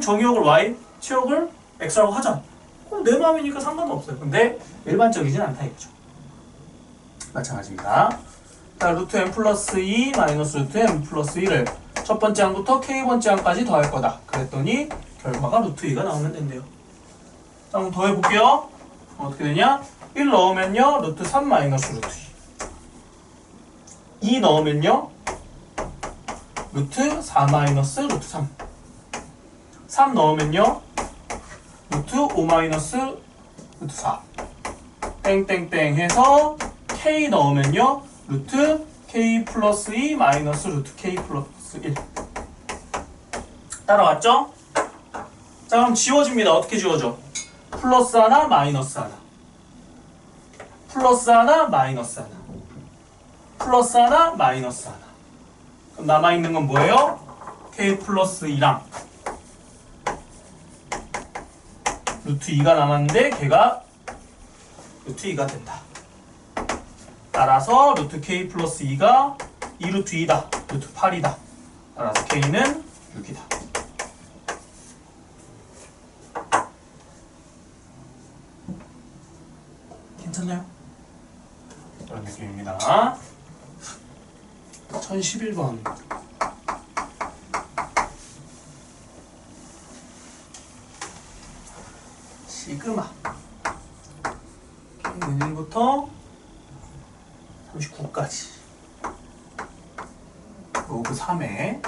정의역을 y, 치역을 x라고 하자. 그럼 내 마음이니까 상관없어요. 근데 일반적이진 않다 이거죠. 마찬가지입니다. 자, 루트 n 플러스 2 마이너스 루트 n 플러스 1을 첫 번째 항부터 k번째 항까지 더할 거다. 그랬더니 결과가 루트 2가 나오면 된대요. 자, 한번 더 해볼게요. 어떻게 되냐? 1 넣으면요 루트 3 마이너스 루트 2 넣으면요 루트 4 마이너스 루트 3 넣으면요 루트 5 마이너스 루트 4 땡땡땡 해서 k 넣으면요 루트 k 플러스 2 마이너스 루트 k 플러스 1 따라왔죠? 자, 그럼 지워집니다. 어떻게 지워져? 플러스 하나 마이너스 하나 플러스 하나 마이너스 하나 플러스 하나 마이너스 하나 그럼 남아있는 건 뭐예요? k 플러스 2랑 루트 2가 남았는데 걔가 루트 2가 된다. 따라서 루트 k 플러스 2가 2 루트 2다. 루트 8이다. 따라서 k는 6이다. 괜찮나요? 그런 느낌입니다. 1011번 시그마 K는 1부터 39까지 로그 3에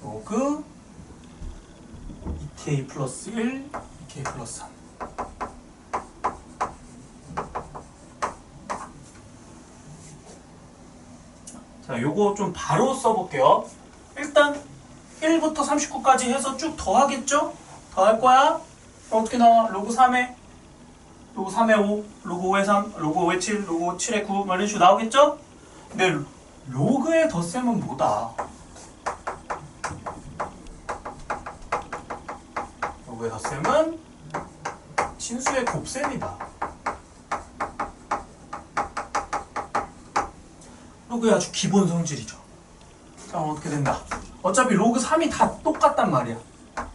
로그 2k 플러스 1 2k 플러스 3 자, 요거 좀 바로 써볼게요. 일단 1부터 39까지 해서 쭉 더하겠죠? 더할 거야. 어떻게 나와? 로그 3에 로그 3에 5, 로그 5에 3, 로그 5에 7, 로그 7에 9 이런 식으로 나오겠죠? 근데 로그의 덧셈은 뭐다? 로그의 덧셈은 진수의 곱셈이다. 로그의 아주 기본 성질이죠. 자, 어떻게 된다? 어차피 로그 3이 다 똑같단 말이야.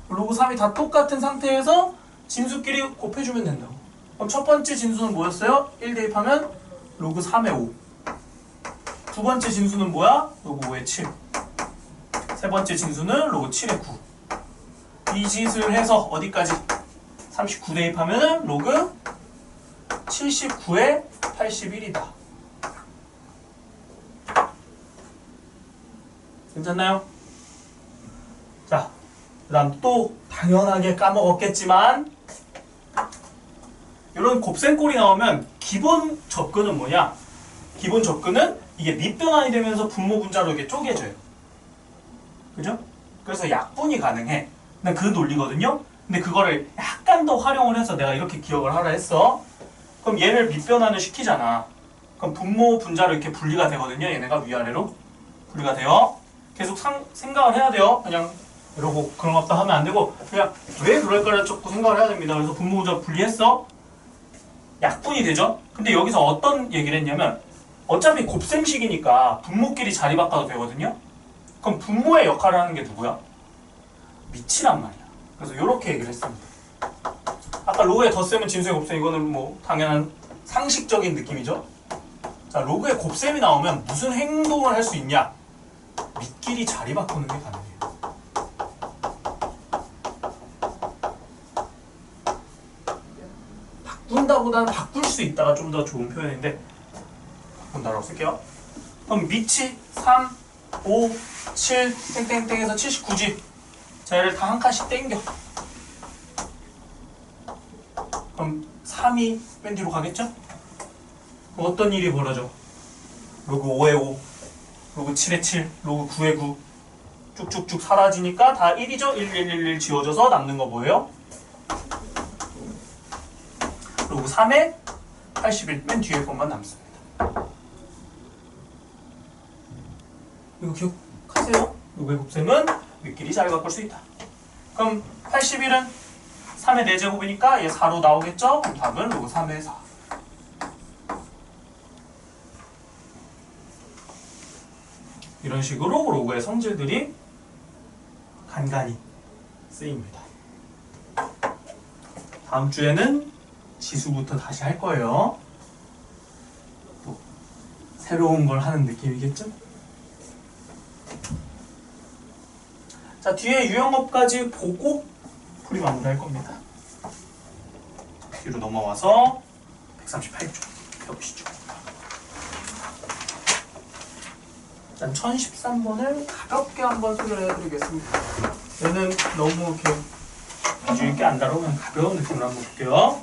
로그 3이 다 똑같은 상태에서 진수끼리 곱해주면 된다고. 그럼 첫 번째 진수는 뭐였어요? 1 대입하면 로그 3의 5. 두 번째 진수는 뭐야? 로그 5의 7. 세 번째 진수는 로그 7의 9. 이 짓을 해서 어디까지? 39 대입하면 로그 79의 81이다. 괜찮나요? 자, 그 다음 또 당연하게 까먹었겠지만 이런 곱셈꼴이 나오면 기본 접근은 뭐냐? 기본 접근은 이게 밑변환이 되면서 분모 분자로 이렇게 쪼개져요. 그죠? 그래서 약분이 가능해. 근데 그 논리거든요? 근데 그거를 약간 더 활용을 해서 내가 이렇게 기억을 하라 했어. 그럼 얘를 밑변환을 시키잖아. 그럼 분모 분자로 이렇게 분리가 되거든요. 얘네가 위아래로 분리가 돼요. 계속 생각을 해야 돼요. 그냥 이러고 그런 것도 하면 안 되고 그냥 왜 그럴까를 자꾸 생각을 해야 됩니다. 그래서 분모 분자 분리했어. 약분이 되죠. 근데 여기서 어떤 얘기를 했냐면 어차피 곱셈식이니까 분모끼리 자리 바꿔도 되거든요. 그럼 분모의 역할을 하는 게 누구야? 밑이란 말이야. 그래서 이렇게 얘기를 했습니다. 아까 로그의 덧셈은 진수의 곱셈, 이거는 뭐 당연한 상식적인 느낌이죠. 자, 로그의 곱셈이 나오면 무슨 행동을 할 수 있냐? 밑끼리 자리 바꾸는 게 가능해요. 바꾼다보다는 바꿀 수 있다가 좀 더 좋은 표현인데 바꾼다라고 쓸게요. 그럼 밑이 3, 5, 7, 땡땡땡에서 79지. 자, 얘를 다 한 칸씩 땡겨. 그럼 3이 맨 뒤로 가겠죠? 그럼 어떤 일이 벌어져? 로그 5의 5, 로그 7의 7, 로그 9의 9 쭉쭉쭉 사라지니까 다 1이죠? 1, 1, 1, 1 지워져서 남는 거 뭐예요? 로그 3의 81, 맨 뒤에 것만 남습니다. 이거 기억하세요? 로그의 곱셈은 밑끼리 자리 바꿀 수 있다. 그럼 81은 3의 4제곱이니까 얘 4로 나오겠죠? 그럼 답은 로그 3의 4. 이런 식으로 로그의 성질들이 간간히 쓰입니다. 다음 주에는 지수부터 다시 할 거예요. 또 새로운 걸 하는 느낌이겠죠? 자, 뒤에 유형업까지 보고 풀이 마무리할 겁니다. 뒤로 넘어와서 138쪽 펴보시죠. 일단 1013번을 가볍게 한번 수련해 드리겠습니다. 얘는 너무 이렇게 아주 있게 안 다루면 가벼운 느낌으로 한번 볼게요.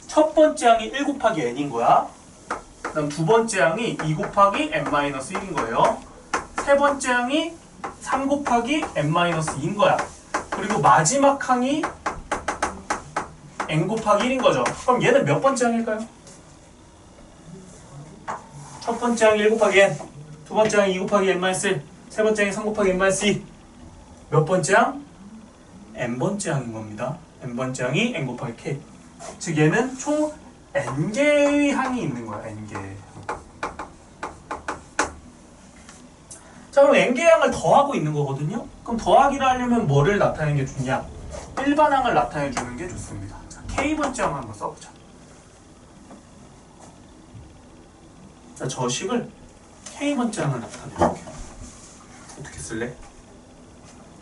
첫 번째 항이 1 곱하기 n인 거야. 그 다음 두 번째 항이 2 곱하기 n-1인 거예요. 세 번째 항이 3 곱하기 n-2인 거야. 그리고 마지막 항이 n 곱하기 1인 거죠. 그럼 얘는 몇 번째 항일까요? 첫 번째 항이 1 곱하기 n, 두 번째 항이 2 곱하기 n-1, 세 번째 항이 3 곱하기 n-2. 몇 번째 항? n번째 항인 겁니다. n번째 항이 n 곱하기 k. 즉 얘는 총 n개의 항이 있는 거야. n개. 자, 그럼 n개의 항을 더하고 있는 거거든요. 그럼 더하기를 하려면 뭐를 나타내는 게 좋냐? 일반항을 나타내 주는 게 좋습니다. 자, k번째 항 한번 써보자. 자, 저 식을 k번째 항을 나타내 줄게요. 어떻게 쓸래?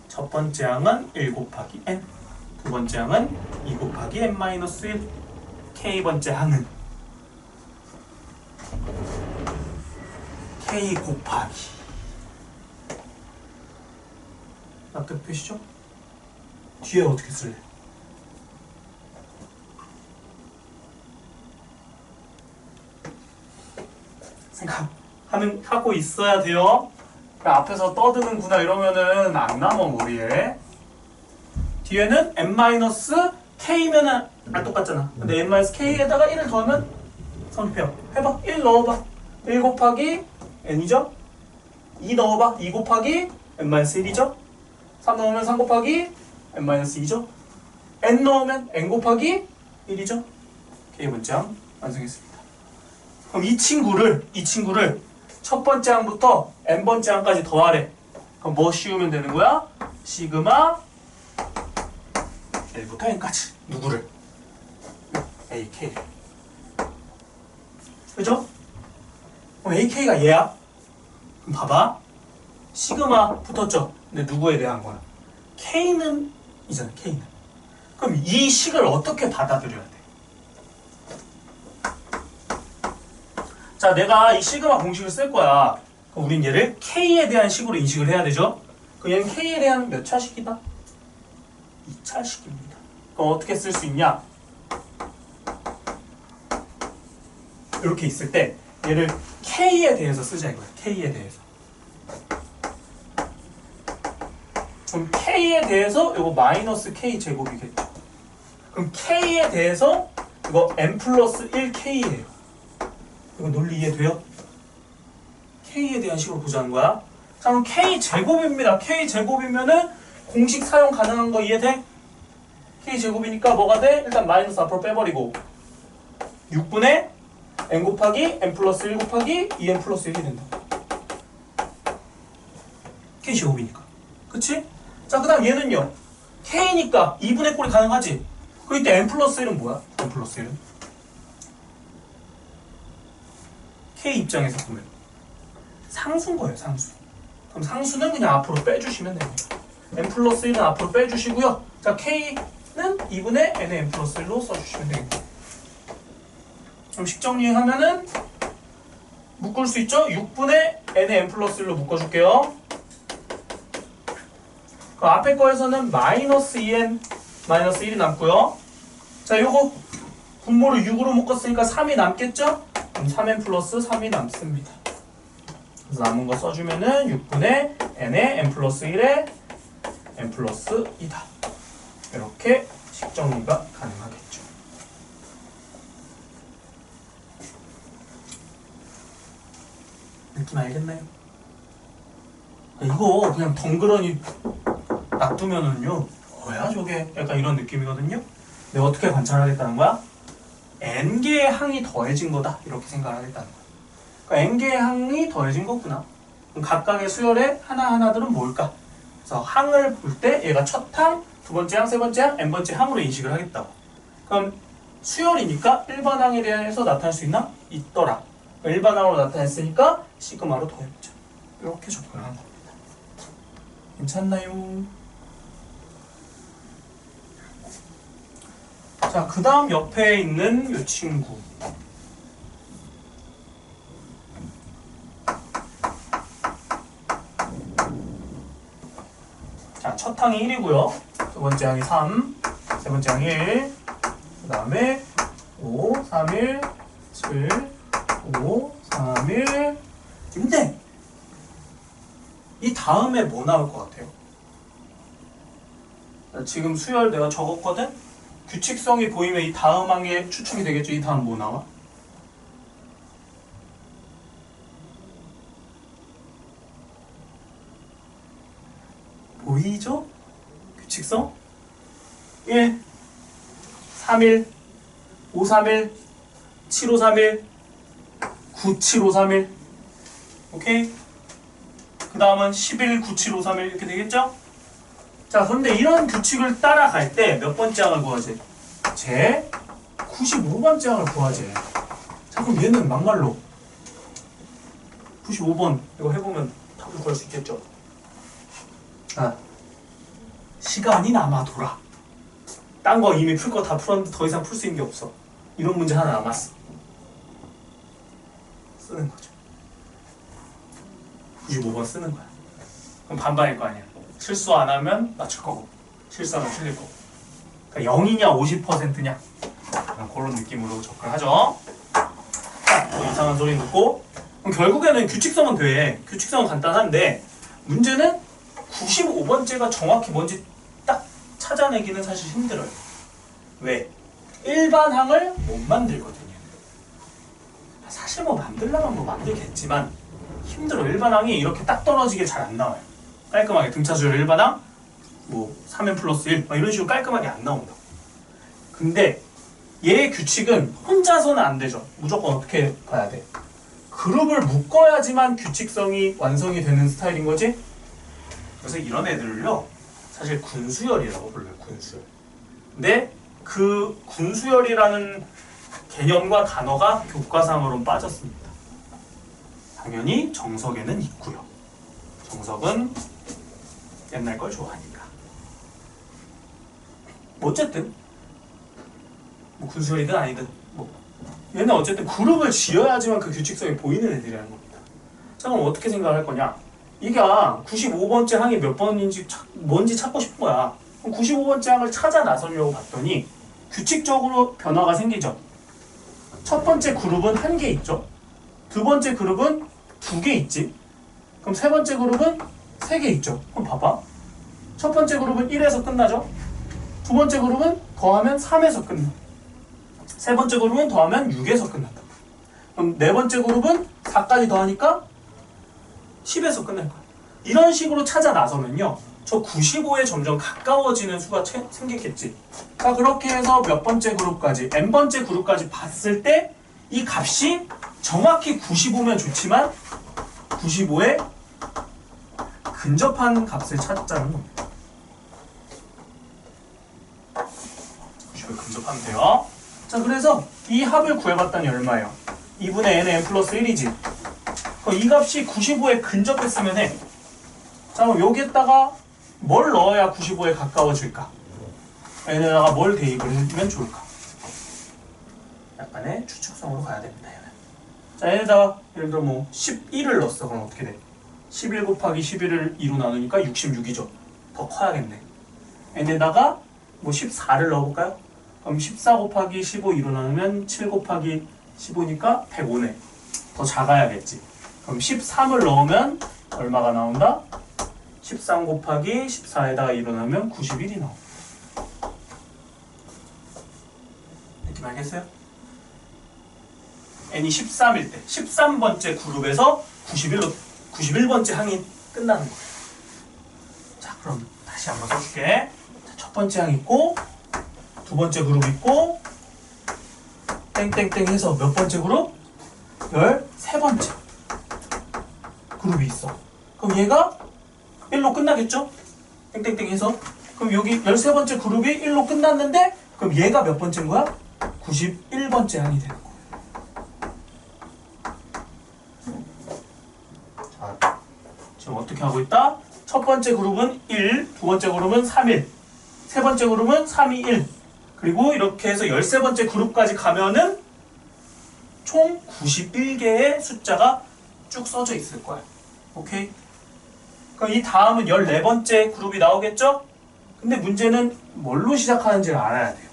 첫 번째 항은 1 곱하기 n, 두 번째 항은 2 곱하기 n-1, k번째 항은 k 곱하기. 납득되시죠? 뒤에 어떻게 쓸래? 생각하고 있어야 돼요. 앞에서 떠드는구나 이러면은 안 남아 머리에. 뒤에는 n-k면은 안 똑같잖아. 근데 n-k에다가 1을 더하면 성립해요. 해봐. 1 넣어봐. 1 곱하기 n이죠? 2 넣어봐. 2 곱하기 n-1이죠? 3 넣으면 3 곱하기 n-2죠? n 넣으면 n 곱하기 1이죠? k번째 항 완성했습니다. 그럼 이 친구를 첫 번째 항부터 n번째 항까지 더하래. 그럼 뭐 씌우면 되는 거야? 시그마 L부터 N까지. 누구를? A, K. 그죠? 그럼 AK가 얘야. 그럼 봐봐. 시그마 붙었죠? 근데 누구에 대한 거야? K는 이잖아, K는. 그럼 이 식을 어떻게 받아들여야 돼? 자, 내가 이 시그마 공식을 쓸 거야. 그럼 우린 얘를 K에 대한 식으로 인식을 해야 되죠? 그럼 얘는 K에 대한 몇 차식이다? 2차식입니다. 그럼 어떻게 쓸 수 있냐? 이렇게 있을 때 얘를 K에 대해서 쓰자 이거야. K에 대해서. 그럼 K에 대해서 이거 마이너스 K 제곱이겠죠. 그럼 K에 대해서 이거 n 플러스 1K예요. 이거 논리 이해돼요? K에 대한 식으로 보자는 거야. 자, 그럼 K 제곱입니다. K 제곱이면은 공식 사용 가능한 거 이해돼? K 제곱이니까 뭐가 돼? 일단 마이너스 앞으로 빼버리고 6분의 n 곱하기 n 플러스 1 곱하기 2n 플러스 1이 된다. K 제곱이니까. 그치? 자, 그 다음 얘는요. K니까 2분의 꼴이 가능하지? 그럼 이때 n 플러스 1은 뭐야? n 플러스 1은? K 입장에서 보면 상수인 거예요, 상수. 그럼 상수는 그냥 앞으로 빼주시면 됩니다. n 플러스 1은 앞으로 빼주시고요. 자, K는 2분의 n의 n 플러스 1로 써주시면 되겠다. 그럼 식정리하면은 묶을 수 있죠? 6분의 n의 n 플러스 1로 묶어줄게요. 그 앞에 거에서는 마이너스 2n 마이너스 1이 남고요. 자, 요거 분모를 6으로 묶었으니까 3이 남겠죠? 그럼 3n 플러스 3이 남습니다. 그래서 남은 거 써주면은 6분의 n의 n 플러스 1에 n 플러스 2다. 이렇게 식정리가 가능하겠죠. 느낌 알겠나요? 이거 그냥 덩그러니 놔두면은요, 뭐야 저게? 약간 이런 느낌이거든요. 내가 어떻게 관찰하겠다는 거야? n개의 항이 더해진 거다. 이렇게 생각을 하겠다는 거야. 그러니까 n개의 항이 더해진 거구나. 그럼 각각의 수열의 하나하나들은 뭘까? 그래서 항을 볼 때 얘가 첫 항, 두 번째 항, 세 번째 항, n번째 항으로 인식을 하겠다고. 그럼 수열이니까 일반항에 대해서 나타날 수 있나? 있더라. 일반항으로 나타냈으니까 시그마로 더해보자. 이렇게 접근을 한 겁니다. 괜찮나요? 자, 그 다음 옆에 있는 이 친구. 자, 첫 항이 1이고요. 두 번째 항이 3, 세 번째 항이 1, 그 다음에 5, 3, 1, 7, 5, 3, 1. 근데 이 다음에 뭐 나올 것 같아요? 지금 수열 내가 적었거든? 규칙성이 보이면 이 다음 항에 추측이 되겠죠? 이 다음 뭐 나와? 보이죠? 규칙성? 1, 3일, 5, 3일, 7, 5, 3일, 9, 7, 5, 3일. 오케이? 그 다음은 11, 9, 7, 5, 3일 이렇게 되겠죠? 자, 그런데 이런 규칙을 따라갈 때 몇 번째 항을 구하지? 제 95번째 항을 구하지. 자, 그럼 얘는 막말로 95번 이거 해보면 답을 구할 수 있겠죠? 아, 시간이 남아돌아. 딴 거 이미 풀 거 다 풀었는데 더 이상 풀 수 있는 게 없어. 이런 문제 하나 남았어. 쓰는 거죠. 95번 쓰는 거야. 그럼 반반일 거 아니야. 실수 안 하면 맞출 거고, 실수하면 틀릴 거고. 그러니까 0이냐 50%냐 그런 느낌으로 접근하죠. 자, 뭐 이상한 소리 듣고. 그럼 결국에는 규칙성은 돼. 규칙성은 간단한데 문제는 95번째가 정확히 뭔지 딱 찾아내기는 사실 힘들어요. 왜? 일반항을 못 만들거든요. 사실 뭐 만들려면 뭐 만들겠지만 힘들어. 일반항이 이렇게 딱 떨어지게 잘 안 나와요. 깔끔하게 등차수열 일반항 뭐 3n 플러스 1 이런 식으로 깔끔하게 안 나온다고. 근데 얘의 규칙은 혼자서는 안 되죠. 무조건 어떻게 가야 돼? 그룹을 묶어야지만 규칙성이 완성이 되는 스타일인 거지. 그래서 이런 애들을요 사실 군수열이라고 불러요. 군수열. 근데 그 군수열이라는 개념과 단어가 교과상으로 빠졌습니다. 당연히 정석에는 있고요. 정석은 옛날 걸 좋아하니까. 뭐 어쨌든 뭐 군수열이든 아니든 뭐 얘는 어쨌든 그룹을 지어야지만 그 규칙성이 보이는 애들이라는 겁니다. 자, 그럼 어떻게 생각할 거냐? 이게 95번째 항이 몇 번인지 뭔지 찾고 싶은 거야. 그럼 95번째 항을 찾아 나서려고 봤더니 규칙적으로 변화가 생기죠. 첫 번째 그룹은 1개 있죠. 두 번째 그룹은 2개 있지. 그럼 세 번째 그룹은 3개 있죠. 그럼 봐봐. 첫 번째 그룹은 1에서 끝나죠. 두 번째 그룹은 더하면 3에서 끝나. 세 번째 그룹은 더하면 6에서 끝난다. 그럼 네 번째 그룹은 4까지 더하니까 10에서 끝날 거야. 이런 식으로 찾아 나서면요, 저 95에 점점 가까워지는 수가 생기겠지. 자, 그렇게 해서 몇 번째 그룹까지, n번째 그룹까지 봤을 때 이 값이 정확히 95면 좋지만 95에 근접한 값을 찾자는 겁니다. 90에 근접하면 돼요. 자, 그래서 이 합을 구해봤더니 얼마예요? 2분의 n의 n 플러스 1이지. 이 값이 95에 근접했으면 해. 자, 그럼 여기에다가 뭘 넣어야 95에 가까워질까? n에다가 뭘 대입을 해주면 좋을까? 약간의 추측성으로 가야 됩니다. 얘는. 자, 얘에다가 예를 들어 뭐 11을 넣었어. 그럼 어떻게 돼? 11 곱하기 11을 2로 나누니까 66이죠. 더 커야겠네. n에다가 뭐 14를 넣어볼까요? 그럼 14 곱하기 15 2로 나누면 7 곱하기 15니까 105네. 더 작아야겠지. 그럼 13을 넣으면 얼마가 나온다? 13 곱하기 14에다가 2로 나누면 91이 나옵니다. 느낌 알겠어요? n이 13일 때 13번째 그룹에서 91번째 항이 끝나는 거예요. 자, 그럼 다시 한번 써줄게. 자, 첫 번째 항 있고 두 번째 그룹 있고 땡땡땡 해서 몇 번째 그룹? 13번째 그룹이 있어. 그럼 얘가 1로 끝나겠죠? 땡땡땡 해서. 그럼 여기 13번째 그룹이 1로 끝났는데 그럼 얘가 몇 번째인 거야? 91번째 항이 되는 거야. 자, 지금 어떻게 하고 있다? 첫 번째 그룹은 1, 두 번째 그룹은 3, 1, 세 번째 그룹은 3, 2, 1. 그리고 이렇게 해서 13번째 그룹까지 가면은 총 91개의 숫자가 쭉 써져 있을 거야. 오케이? 그럼 이 다음은 14번째 그룹이 나오겠죠? 근데 문제는 뭘로 시작하는지를 알아야 돼요.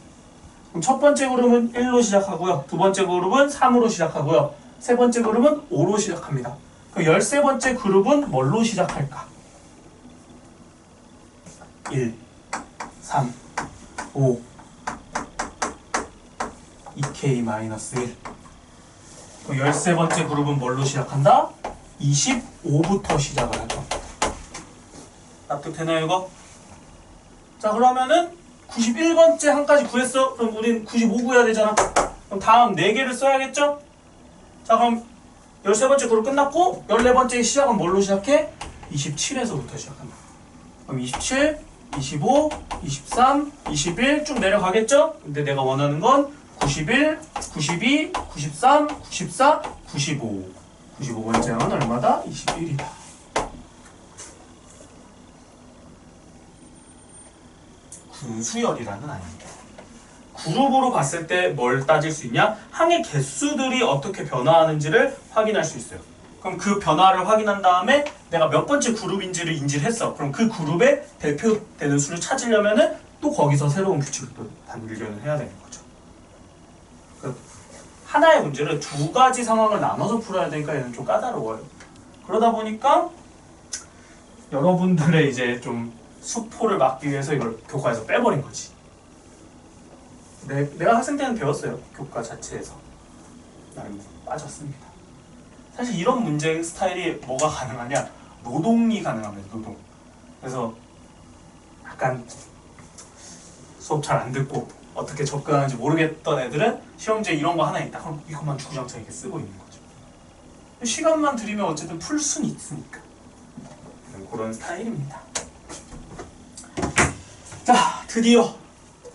그럼 첫 번째 그룹은 1로 시작하고요. 두 번째 그룹은 3으로 시작하고요. 세 번째 그룹은 5로 시작합니다. 그럼 13번째 그룹은 뭘로 시작할까? 1, 3, 5, 2K-1. 그럼 13번째 그룹은 뭘로 시작한다? 25부터 시작을 할 겁니다. 납득되나요, 이거? 자, 그러면은 91번째 항까지 구했어. 그럼 우린 95 구해야 되잖아. 그럼 다음 4개를 써야겠죠? 자, 그럼 13번째 그룹 끝났고 14번째 시작은 뭘로 시작해? 27에서부터 시작한다. 그럼 27, 25, 23, 21 쭉 내려가겠죠? 근데 내가 원하는 건 91, 92, 93, 94, 95. 95번째 항은 얼마다? 21이다. 군수열이라는 아닙니다. 그룹으로 봤을 때 뭘 따질 수 있냐? 항의 개수들이 어떻게 변화하는지를 확인할 수 있어요. 그럼 그 변화를 확인한 다음에 내가 몇 번째 그룹인지를 인지를 했어. 그럼 그 그룹의 대표되는 수를 찾으려면은 또 거기서 새로운 규칙을 또 단일견을 해야 되는 거죠. 하나의 문제를 두 가지 상황을 나눠서 풀어야 되니까 얘는 좀 까다로워요. 그러다 보니까 여러분들의 이제 좀 수포를 막기 위해서 이걸 교과에서 빼버린 거지. 내가 학생 때는 배웠어요. 교과 자체에서. 나름 빠졌습니다. 사실 이런 문제 스타일이 뭐가 가능하냐? 노동이 가능합니다. 노동. 그래서 약간 수업 잘 안 듣고 어떻게 접근하는지 모르겠던 애들은 시험지에 이런 거 하나 있다. 그럼 이것만 주구장창 이렇게 쓰고 있는 거죠. 시간만 들이면 어쨌든 풀 수는 있으니까. 그런 스타일입니다. 자, 드디어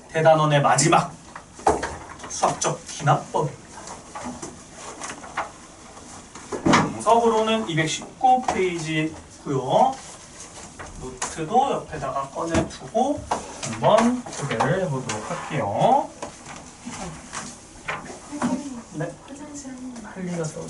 대단원의 마지막 수학적 기납법입니다. 정석으로는 219페이지고요. 노트도 옆에다가 꺼내두고 한번 소개를 해보도록 할게요. 네. 화장실 한 번만. 할 리가 써도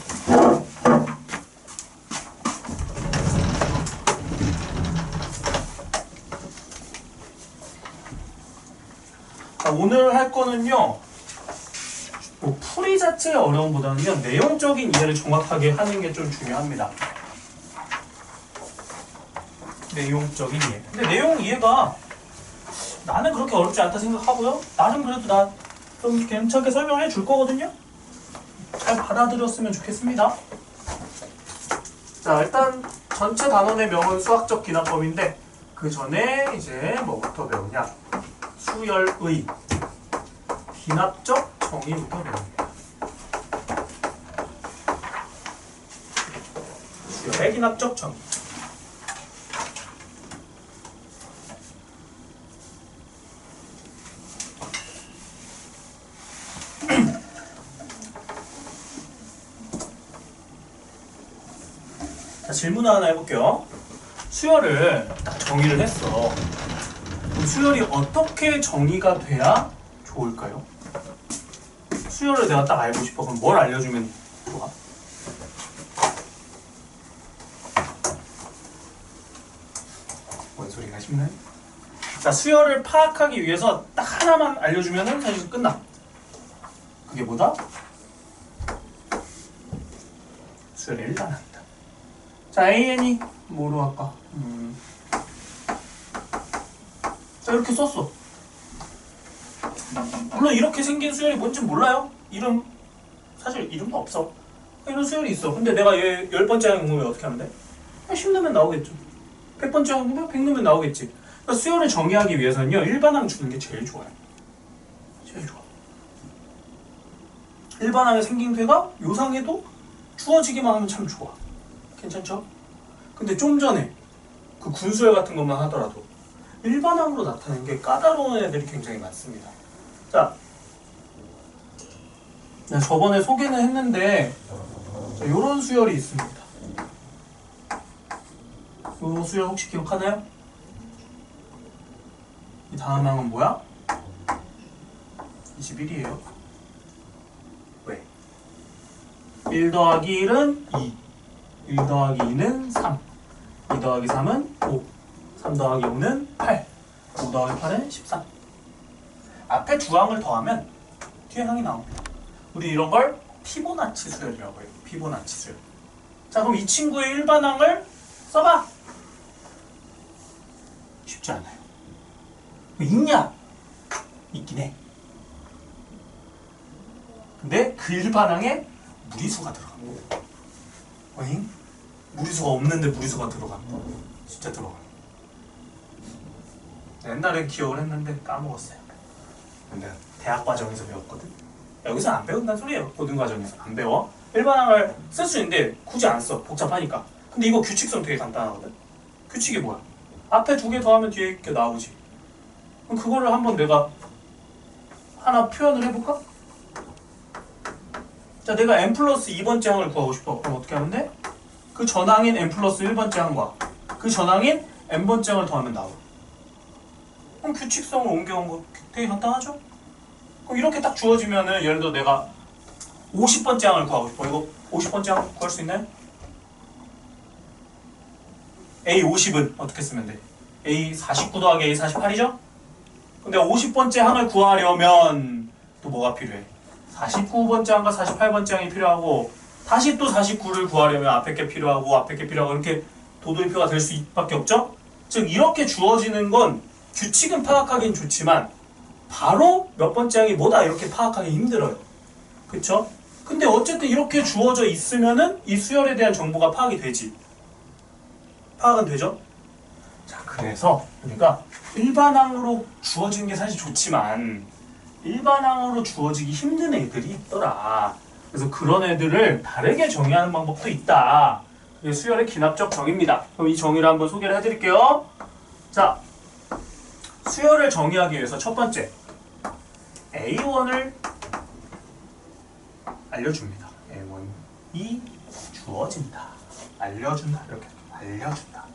오늘 할 거는요, 뭐 풀이 자체의 어려움보다는요, 내용적인 이해를 정확하게 하는 게 좀 중요합니다. 내용적인 이해. 근데 내용 이해가 나는 그렇게 어렵지 않다 생각하고요. 나는 그래도 나 좀 괜찮게 설명해 줄 거거든요. 잘 받아들였으면 좋겠습니다. 자, 일단 전체 단원의 명은 수학적 기납법인데 그 전에 이제 뭐부터 배우냐? 수열의 기납적 정의부터 배웁니다. 수열의 기납적 정의. 자, 질문 하나 해볼게요. 수열을 딱 정의를 했어. 그럼 수열이 어떻게 정의가 돼야 좋을까요? 수열을 내가 딱 알고 싶어. 그럼 뭘 알려주면 좋아? 뭔 소리가 싶나요? 자, 수열을 파악하기 위해서 딱 하나만 알려주면 사실 끝나. 그게 뭐다? 수열의 일반항이다. 자, AN이 뭐로 할까? 자, 이렇게 썼어. 물론 이렇게 생긴 수열이 뭔지 몰라요. 사실 이름도 없어. 이런 수열이 있어. 근데 내가 얘 10번째 항 궁금해 어떻게 하면 돼? 10 넣으면 나오겠죠. 100번째 항 궁금해 100 넣으면 나오겠지. 그러니까 수열을 정의하기 위해서는요, 일반항 주는 게 제일 좋아요. 제일 좋아. 일반항의 생김새가 요상해도 주어지기만 하면 참 좋아. 괜찮죠? 근데 좀 전에 그 군수열 같은 것만 하더라도 일반항으로 나타내는 게 까다로운 애들이 굉장히 많습니다. 자, 저번에 소개는 했는데 이런 수열이 있습니다. 이 수열 혹시 기억하나요? 이 다음 항은 뭐야? 21이에요. 왜? 1 더하기 1은 2, 1 더하기 2는 3, 2 더하기 3은 5, 3 더하기 5는 8, 5 더하기 8은 13. 앞에 두 항을 더하면 뒤에 항이 나옵니다. 우리 이런 걸 피보나치 수열이라고 해요. 피보나치 수열. 자, 그럼 이 친구의 일반항을 써봐. 쉽지 않아요. 있냐? 있긴 해. 근데 그 일반항에 무리수가 들어갑니다. 어잉? 무리수가 없는데 무리수가 들어가. 진짜 들어가. 옛날에 기억을 했는데 까먹었어요. 근데 대학 과정에서 배웠거든. 여기서 안 배운다는 소리예요. 고등과정에서 안 배워. 일반항을 쓸 수 있는데 굳이 안 써. 복잡하니까. 근데 이거 규칙성 되게 간단하거든. 규칙이 뭐야? 앞에 두 개 더하면 뒤에 이렇게 나오지. 그럼 그거를 한번 내가 하나 표현을 해볼까? 자, 내가 n 플러스 2번째 항을 구하고 싶어. 그럼 어떻게 하면 돼? 그 전항인 n 플러스 1번째 항과 그 전항인 n번째 항을 더하면 나와. 그럼 규칙성을 옮겨온 거 되게 간단하죠? 그럼 이렇게 딱 주어지면은 예를 들어 내가 50번째 항을 구하고 싶어. 이거 50번째 항 구할 수 있나요? A50은 어떻게 쓰면 돼? A49 더하기 A48이죠? 근데 50번째 항을 구하려면 또 뭐가 필요해? 49번째 항과 48번째 항이 필요하고 다시 또 49를 구하려면 앞에 게 필요하고 앞에 게 필요하고 이렇게 도돌이표가 될 수밖에 없죠? 즉 이렇게 주어지는 건 규칙은 파악하기는 좋지만 바로 몇 번째 항이 뭐다 이렇게 파악하기 힘들어요. 그쵸? 근데 어쨌든 이렇게 주어져 있으면은 이 수열에 대한 정보가 파악이 되지. 파악은 되죠? 자, 그래서 우리가 일반항으로 주어지는 게 사실 좋지만 일반항으로 주어지기 힘든 애들이 있더라. 그래서 그런 애들을 다르게 정의하는 방법도 있다. 이게 수열의 기납적 정의입니다. 그럼 이 정의를 한번 소개를 해드릴게요. 자, 수열을 정의하기 위해서 첫 번째 A1을 알려줍니다. A1이 주어진다. 알려준다. 이렇게 알려준다.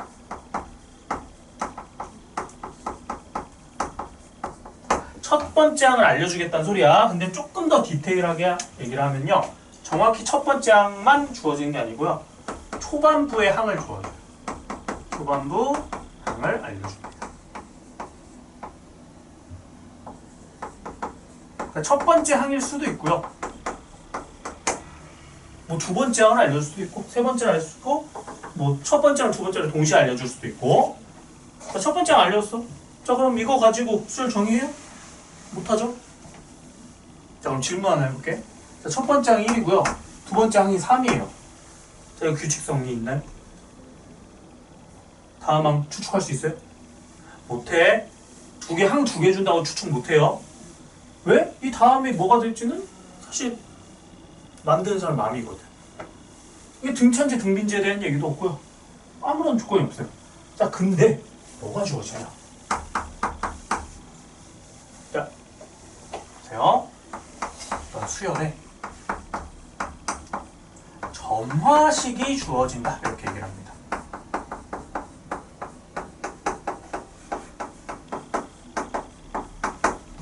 첫 번째 항을 알려주겠다는 소리야. 근데 조금 더 디테일하게 얘기를 하면요. 정확히 첫 번째 항만 주어지는 게 아니고요. 초반부의 항을 주어줘요. 초반부 항을 알려줍니다. 그러니까 첫 번째 항일 수도 있고요. 뭐 두 번째 항을 알려줄 수도 있고, 세 번째를 알려줄 수도 있고, 뭐 첫 번째랑 두 번째를 동시에 알려줄 수도 있고. 자, 첫 번째 항 알려줬어. 자, 그럼 이거 가지고 수열 정의해요? 못하죠? 자, 그럼 질문 하나 해볼게. 자, 첫 번째 항이 1이고요. 두 번째 항이 3이에요. 자, 이거 규칙성이 있나요? 다음 항 추측할 수 있어요? 못해. 항 두 개 준다고 추측 못해요. 왜? 이 다음에 뭐가 될지는 사실 만드는 사람 마음이거든. 이게 등차인지 등빈지에 대한 얘기도 없고요. 아무런 조건이 없어요. 자, 근데 뭐가 주어지냐? 자, 보세요. 수열에 점화식이 주어진다. 이렇게 얘기를 합니다.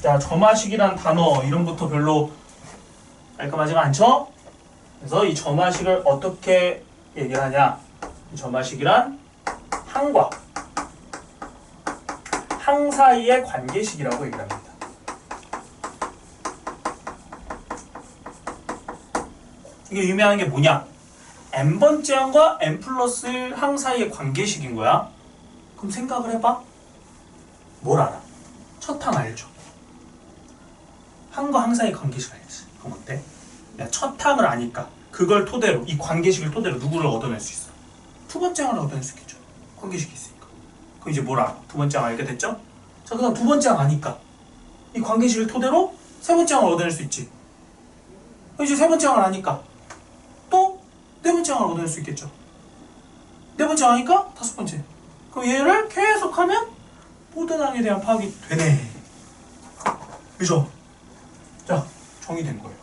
자, 점화식이란 단어 이름부터 별로 깔끔하지가 않죠? 그래서 이 점화식을 어떻게 얘기를 하냐? 이 점화식이란 항과 항 사이의 관계식이라고 얘기를 합니다. 이게 유명한 게 뭐냐? n번째 항과 n 플러스 1 항 사이의 관계식인 거야. 그럼 생각을 해봐. 뭘 알아? 첫 항 알죠? 항과 항 사이의 관계식 알지? 그럼 어때? 내가 첫 항을 아니까 그걸 토대로, 이 관계식을 토대로 누구를 얻어낼 수 있어? 두 번째 항을 얻어낼 수 있겠죠. 관계식이 있으니까. 그럼 이제 뭘 알아? 두 번째 항 알게 됐죠? 자, 그 다음 두 번째 항 아니까 이 관계식을 토대로 세 번째 항을 얻어낼 수 있지. 이제 세 번째 항을 아니까 또 네 번째 항을 얻어낼 수 있겠죠. 네 번째 항이니까 다섯 번째. 그럼 얘를 계속하면 모든 항에 대한 파악이 되네. 그죠? 자, 정의된 거예요.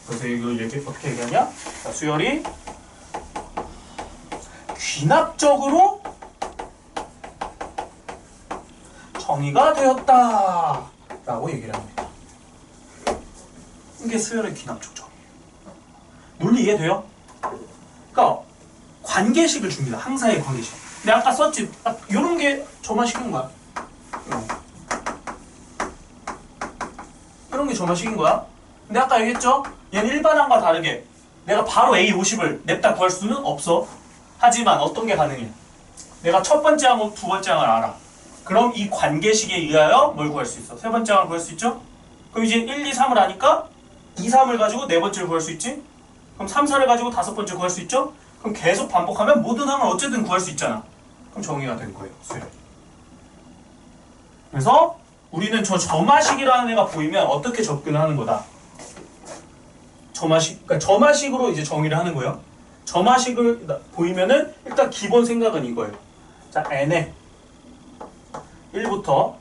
그래서 이걸 어떻게 얘기하냐? 자, 수열이 귀납적으로 정의가 되었다 라고 얘기를 합니다. 이게 수열의 귀납적 정의. 논리 이해돼요? 그러니까 관계식을 줍니다. 항사의 관계식. 내가 아까 썼지. 딱 이런 게 점화식인 거야. 이런 게 점화식인 거야. 근데 아까 얘기했죠? 얘는 일반항과 다르게 내가 바로 A50을 냅다 구할 수는 없어. 하지만 어떤 게 가능해? 내가 첫 번째 항하고 두 번째 항을 알아. 그럼 이 관계식에 의하여 뭘 구할 수 있어? 세 번째 항을 구할 수 있죠? 그럼 이제 1, 2, 3을 아니까 2, 3을 가지고 네 번째를 구할 수 있지? 그럼 3, 4를 가지고 다섯 번째 구할 수 있죠? 그럼 계속 반복하면 모든 항을 어쨌든 구할 수 있잖아. 그럼 정의가 된 거예요. 수열. 그래서 우리는 저 점화식이라는 애가 보이면 어떻게 접근을 하는 거다? 점화식, 그러니까 점화식으로 이제 정의를 하는 거예요. 점화식을 보이면은 일단 기본 생각은 이거예요. 자, n에 1부터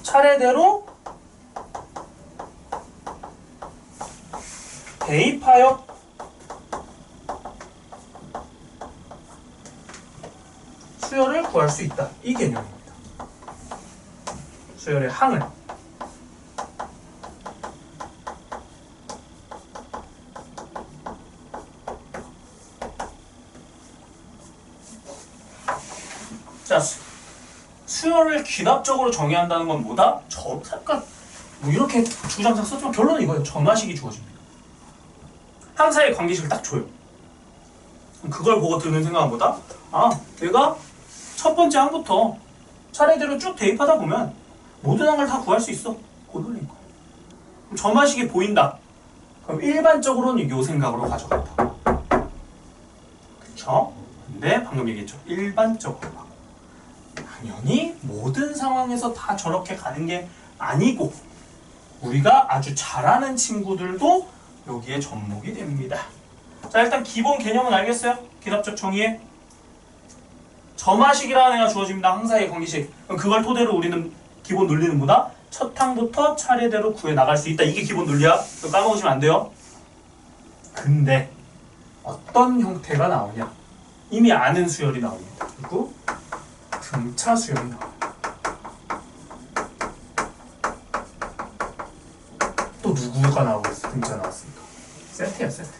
차례대로 대입하여 수열을 구할 수 있다. 이 개념입니다. 수열의 항을. 자, 수열을 귀납적으로 정의한다는 건 뭐다? 잠깐 뭐 이렇게 주장상 썼지만 결론은 이거예요. 점화식이 주어집니다. 항사의 관계식을 딱 줘요. 그걸 보고 드는 생각은 뭐다? 아, 내가 첫 번째 항부터 차례대로 쭉 대입하다 보면 모든 항을 다 구할 수 있어. 그 논리인 거야. 그럼 점화식이 보인다. 그럼 일반적으로는 이 생각으로 가져간다. 그쵸? 근데 방금 얘기했죠. 일반적으로. 당연히 모든 상황에서 다 저렇게 가는 게 아니고 우리가 아주 잘하는 친구들도 여기에 접목이 됩니다. 자, 일단 기본 개념은 알겠어요? 기납적 정의에 점화식이라는 애가 주어집니다. 항사의 관계식. 그럼 그걸 토대로 우리는 기본 논리는 뭐다? 첫 항부터 차례대로 구해 나갈 수 있다. 이게 기본 논리야. 이거 까먹으시면 안 돼요. 근데 어떤 형태가 나오냐? 이미 아는 수열이 나옵니다. 그리고 등차 수열이 나와요. 또 누구가 나오겠어? 등차 나왔으니까. 세트야, 세트.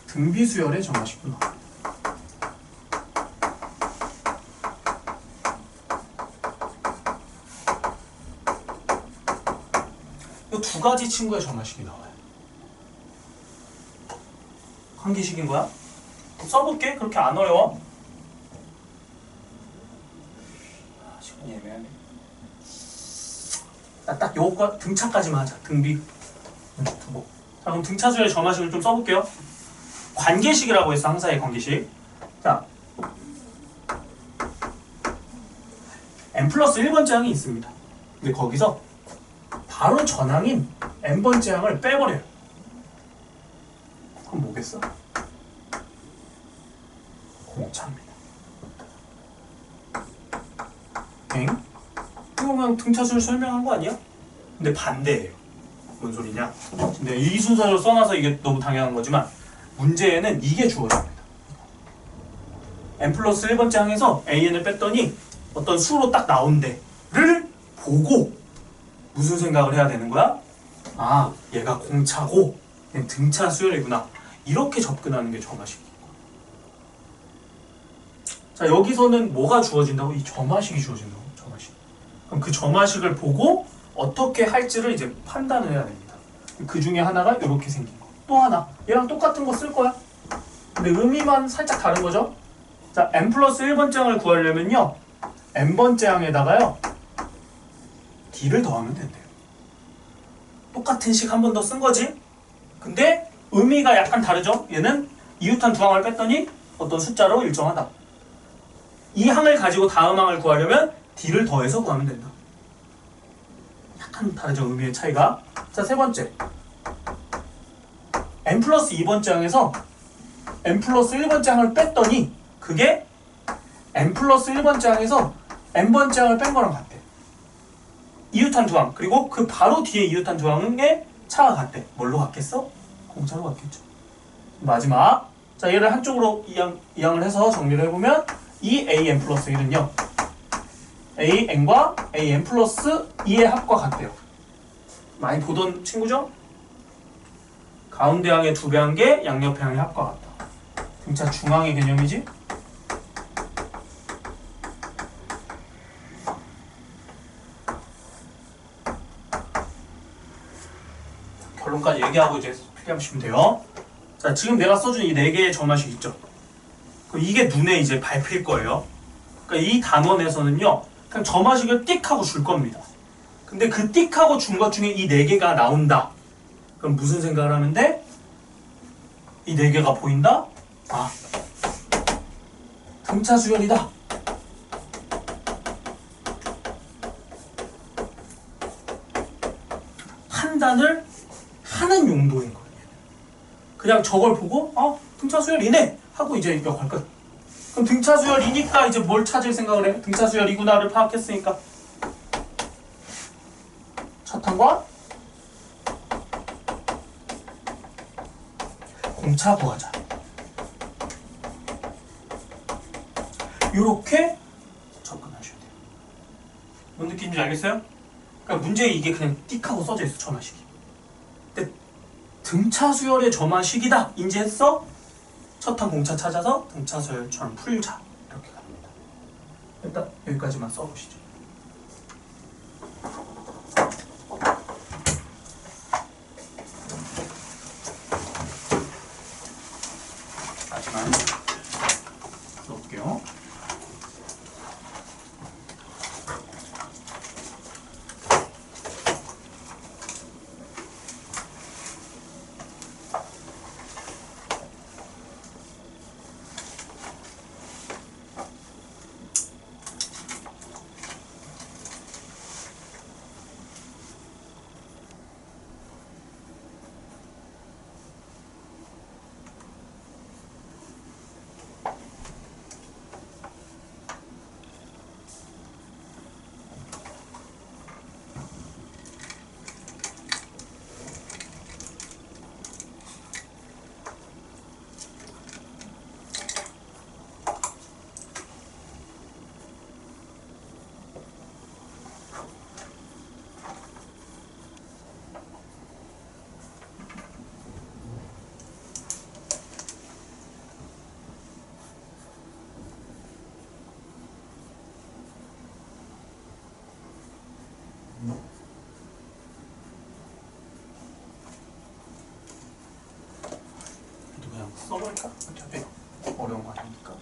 등비 수열의 정화식도 나와요. 이 두 가지 친구의 정화식이 나와요. 관계식인 거야? 써볼게. 그렇게 안 어려워. 시간이 애매하네. 딱 요거 등차까지만 하자. 등비. 두고. 자, 그럼 등차 수열의 점화식을 좀 써볼게요. 관계식이라고 했어. 항사의 관계식. 자, n 플러스 1번째 항이 있습니다. 근데 거기서 바로 전항인 n번째 항을 빼버려요. 그럼 뭐겠어? 공차입니다. 엥? 이거 그냥 등차수를 설명한 거 아니야? 근데 반대예요. 뭔 소리냐? 근데 이 순서로 써놔서 이게 너무 당연한 거지만 문제에는 이게 주어집니다. n 플러스 1번째 항에서 an을 뺐더니 어떤 수로 딱 나온대를 보고 무슨 생각을 해야 되는 거야? 아, 얘가 공차고 등차 수열이구나. 이렇게 접근하는 게 점화식이고. 자, 여기서는 뭐가 주어진다고? 이 점화식이 주어진다고. 점화식. 그럼 그 점화식을 보고 어떻게 할지를 이제 판단을 해야 됩니다. 그 중에 하나가 이렇게 생긴 거. 또 하나. 얘랑 똑같은 거 쓸 거야. 근데 의미만 살짝 다른 거죠. 자, n 플러스 1번째 항을 구하려면요. n번째 항에다가요. d를 더하면 된대요. 똑같은 식 한 번 더 쓴 거지. 근데 의미가 약간 다르죠. 얘는 이웃한 두 항을 뺐더니 어떤 숫자로 일정하다. 이 항을 가지고 다음 항을 구하려면 d를 더해서 구하면 된다. 약간 다르죠. 의미의 차이가. 자, 세 번째. n 플러스 2번째 항에서 n 플러스 1번째 항을 뺐더니 그게 n 플러스 1번째 항에서 n번째 항을 뺀 거랑 같대. 이웃한 두 항, 그리고 그 바로 뒤에 이웃한 두 항의 차가 같대. 뭘로 같겠어? 공차로 같겠죠. 마지막. 자, 얘를 한쪽으로 이항을 해서 정리를 해보면 이 an 플러스 1은요. an과 an 플러스 2의 합과 같대요. 많이 보던 친구죠? 가운데 항의 두 배 한 개, 양옆의 항의 합과 같다. 등차 중항의 개념이지? 결론까지 얘기하고 이제 필기하시면 돼요. 자, 지금 내가 써준 이 네 개의 점화식 있죠? 이게 눈에 이제 밟힐 거예요. 그러니까 이 단원에서는요, 그냥 점화식을 띡 하고 줄 겁니다. 근데 그 띡 하고 준 것 중에 이 네 개가 나온다. 그럼 무슨 생각을 하면 돼? 이 네 개가 보인다? 아, 등차 수열이다. 판단을 하는 용도인 거예요. 그냥 저걸 보고 등차 수열이네 하고 이제 이거 갈 끝. 그럼 등차 수열이니까 이제 뭘 찾을 생각을 해? 등차 수열이구나를 파악했으니까 첫 항과 공차 구하자. 이렇게 접근하셔야 돼요. 뭔 느낌인지 알겠어요? 그러니까 문제에 이게 그냥 띡 하고 써져 있어. 점화식이. 근데 등차 수열의 점화식이다 인지했어? 첫 항 공차 찾아서 등차 수열처럼 풀자. 이렇게 갑니다. 일단 여기까지만 써보시죠. 마지막 써볼게요. 써버릴까? 어차피 어려운 거 아니니까.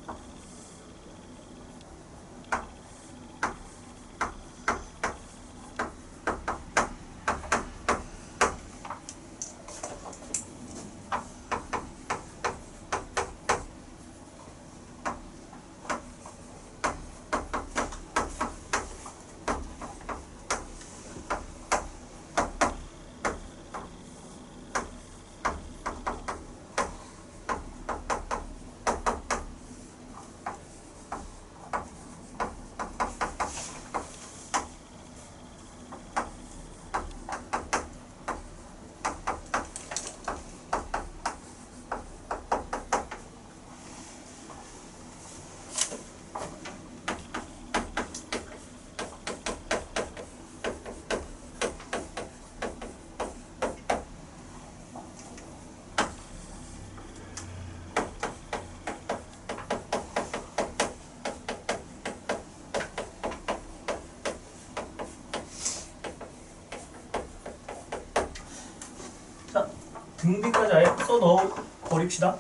등비까지 아예 써 넣어 버립시다.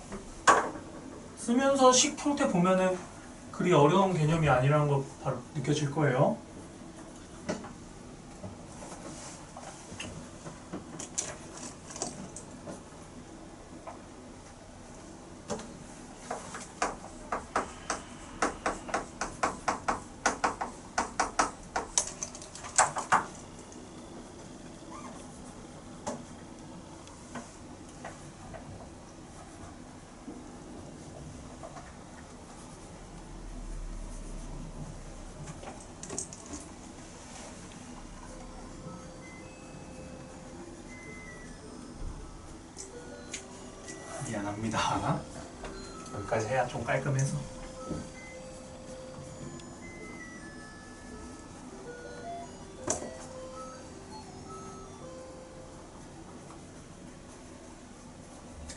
쓰면서 식 형태 보면은 그리 어려운 개념이 아니라는 거 바로 느껴질 거예요. 미안합니다. 여기까지 해야 좀 깔끔해서.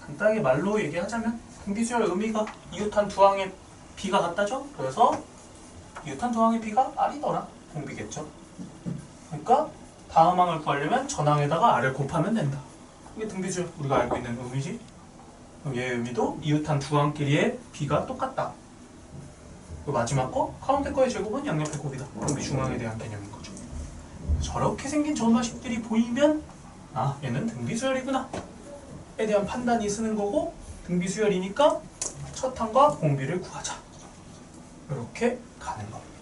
간단하게 말로 얘기하자면 등비수열 의미가 이웃한 두 항의 비가 같다죠? 그래서 이웃한 두 항의 비가 R이더라. 공비겠죠? 그러니까 다음 항을 구하려면 전 항에다가 R을 곱하면 된다. 이게 등비수열 우리가 알고 있는 의미지? 그럼 얘의 의미도 이웃한 두 항끼리의 비가 똑같다. 그 마지막 거 가운데 거의 제곱은 양옆의 곱이다. 공비 중항에 대한 개념인 거죠. 저렇게 생긴 전화식들이 보이면 아 얘는 등비수열이구나 에 대한 판단이 쓰는 거고 등비수열이니까 첫 항과 공비를 구하자. 이렇게 가는 겁니다.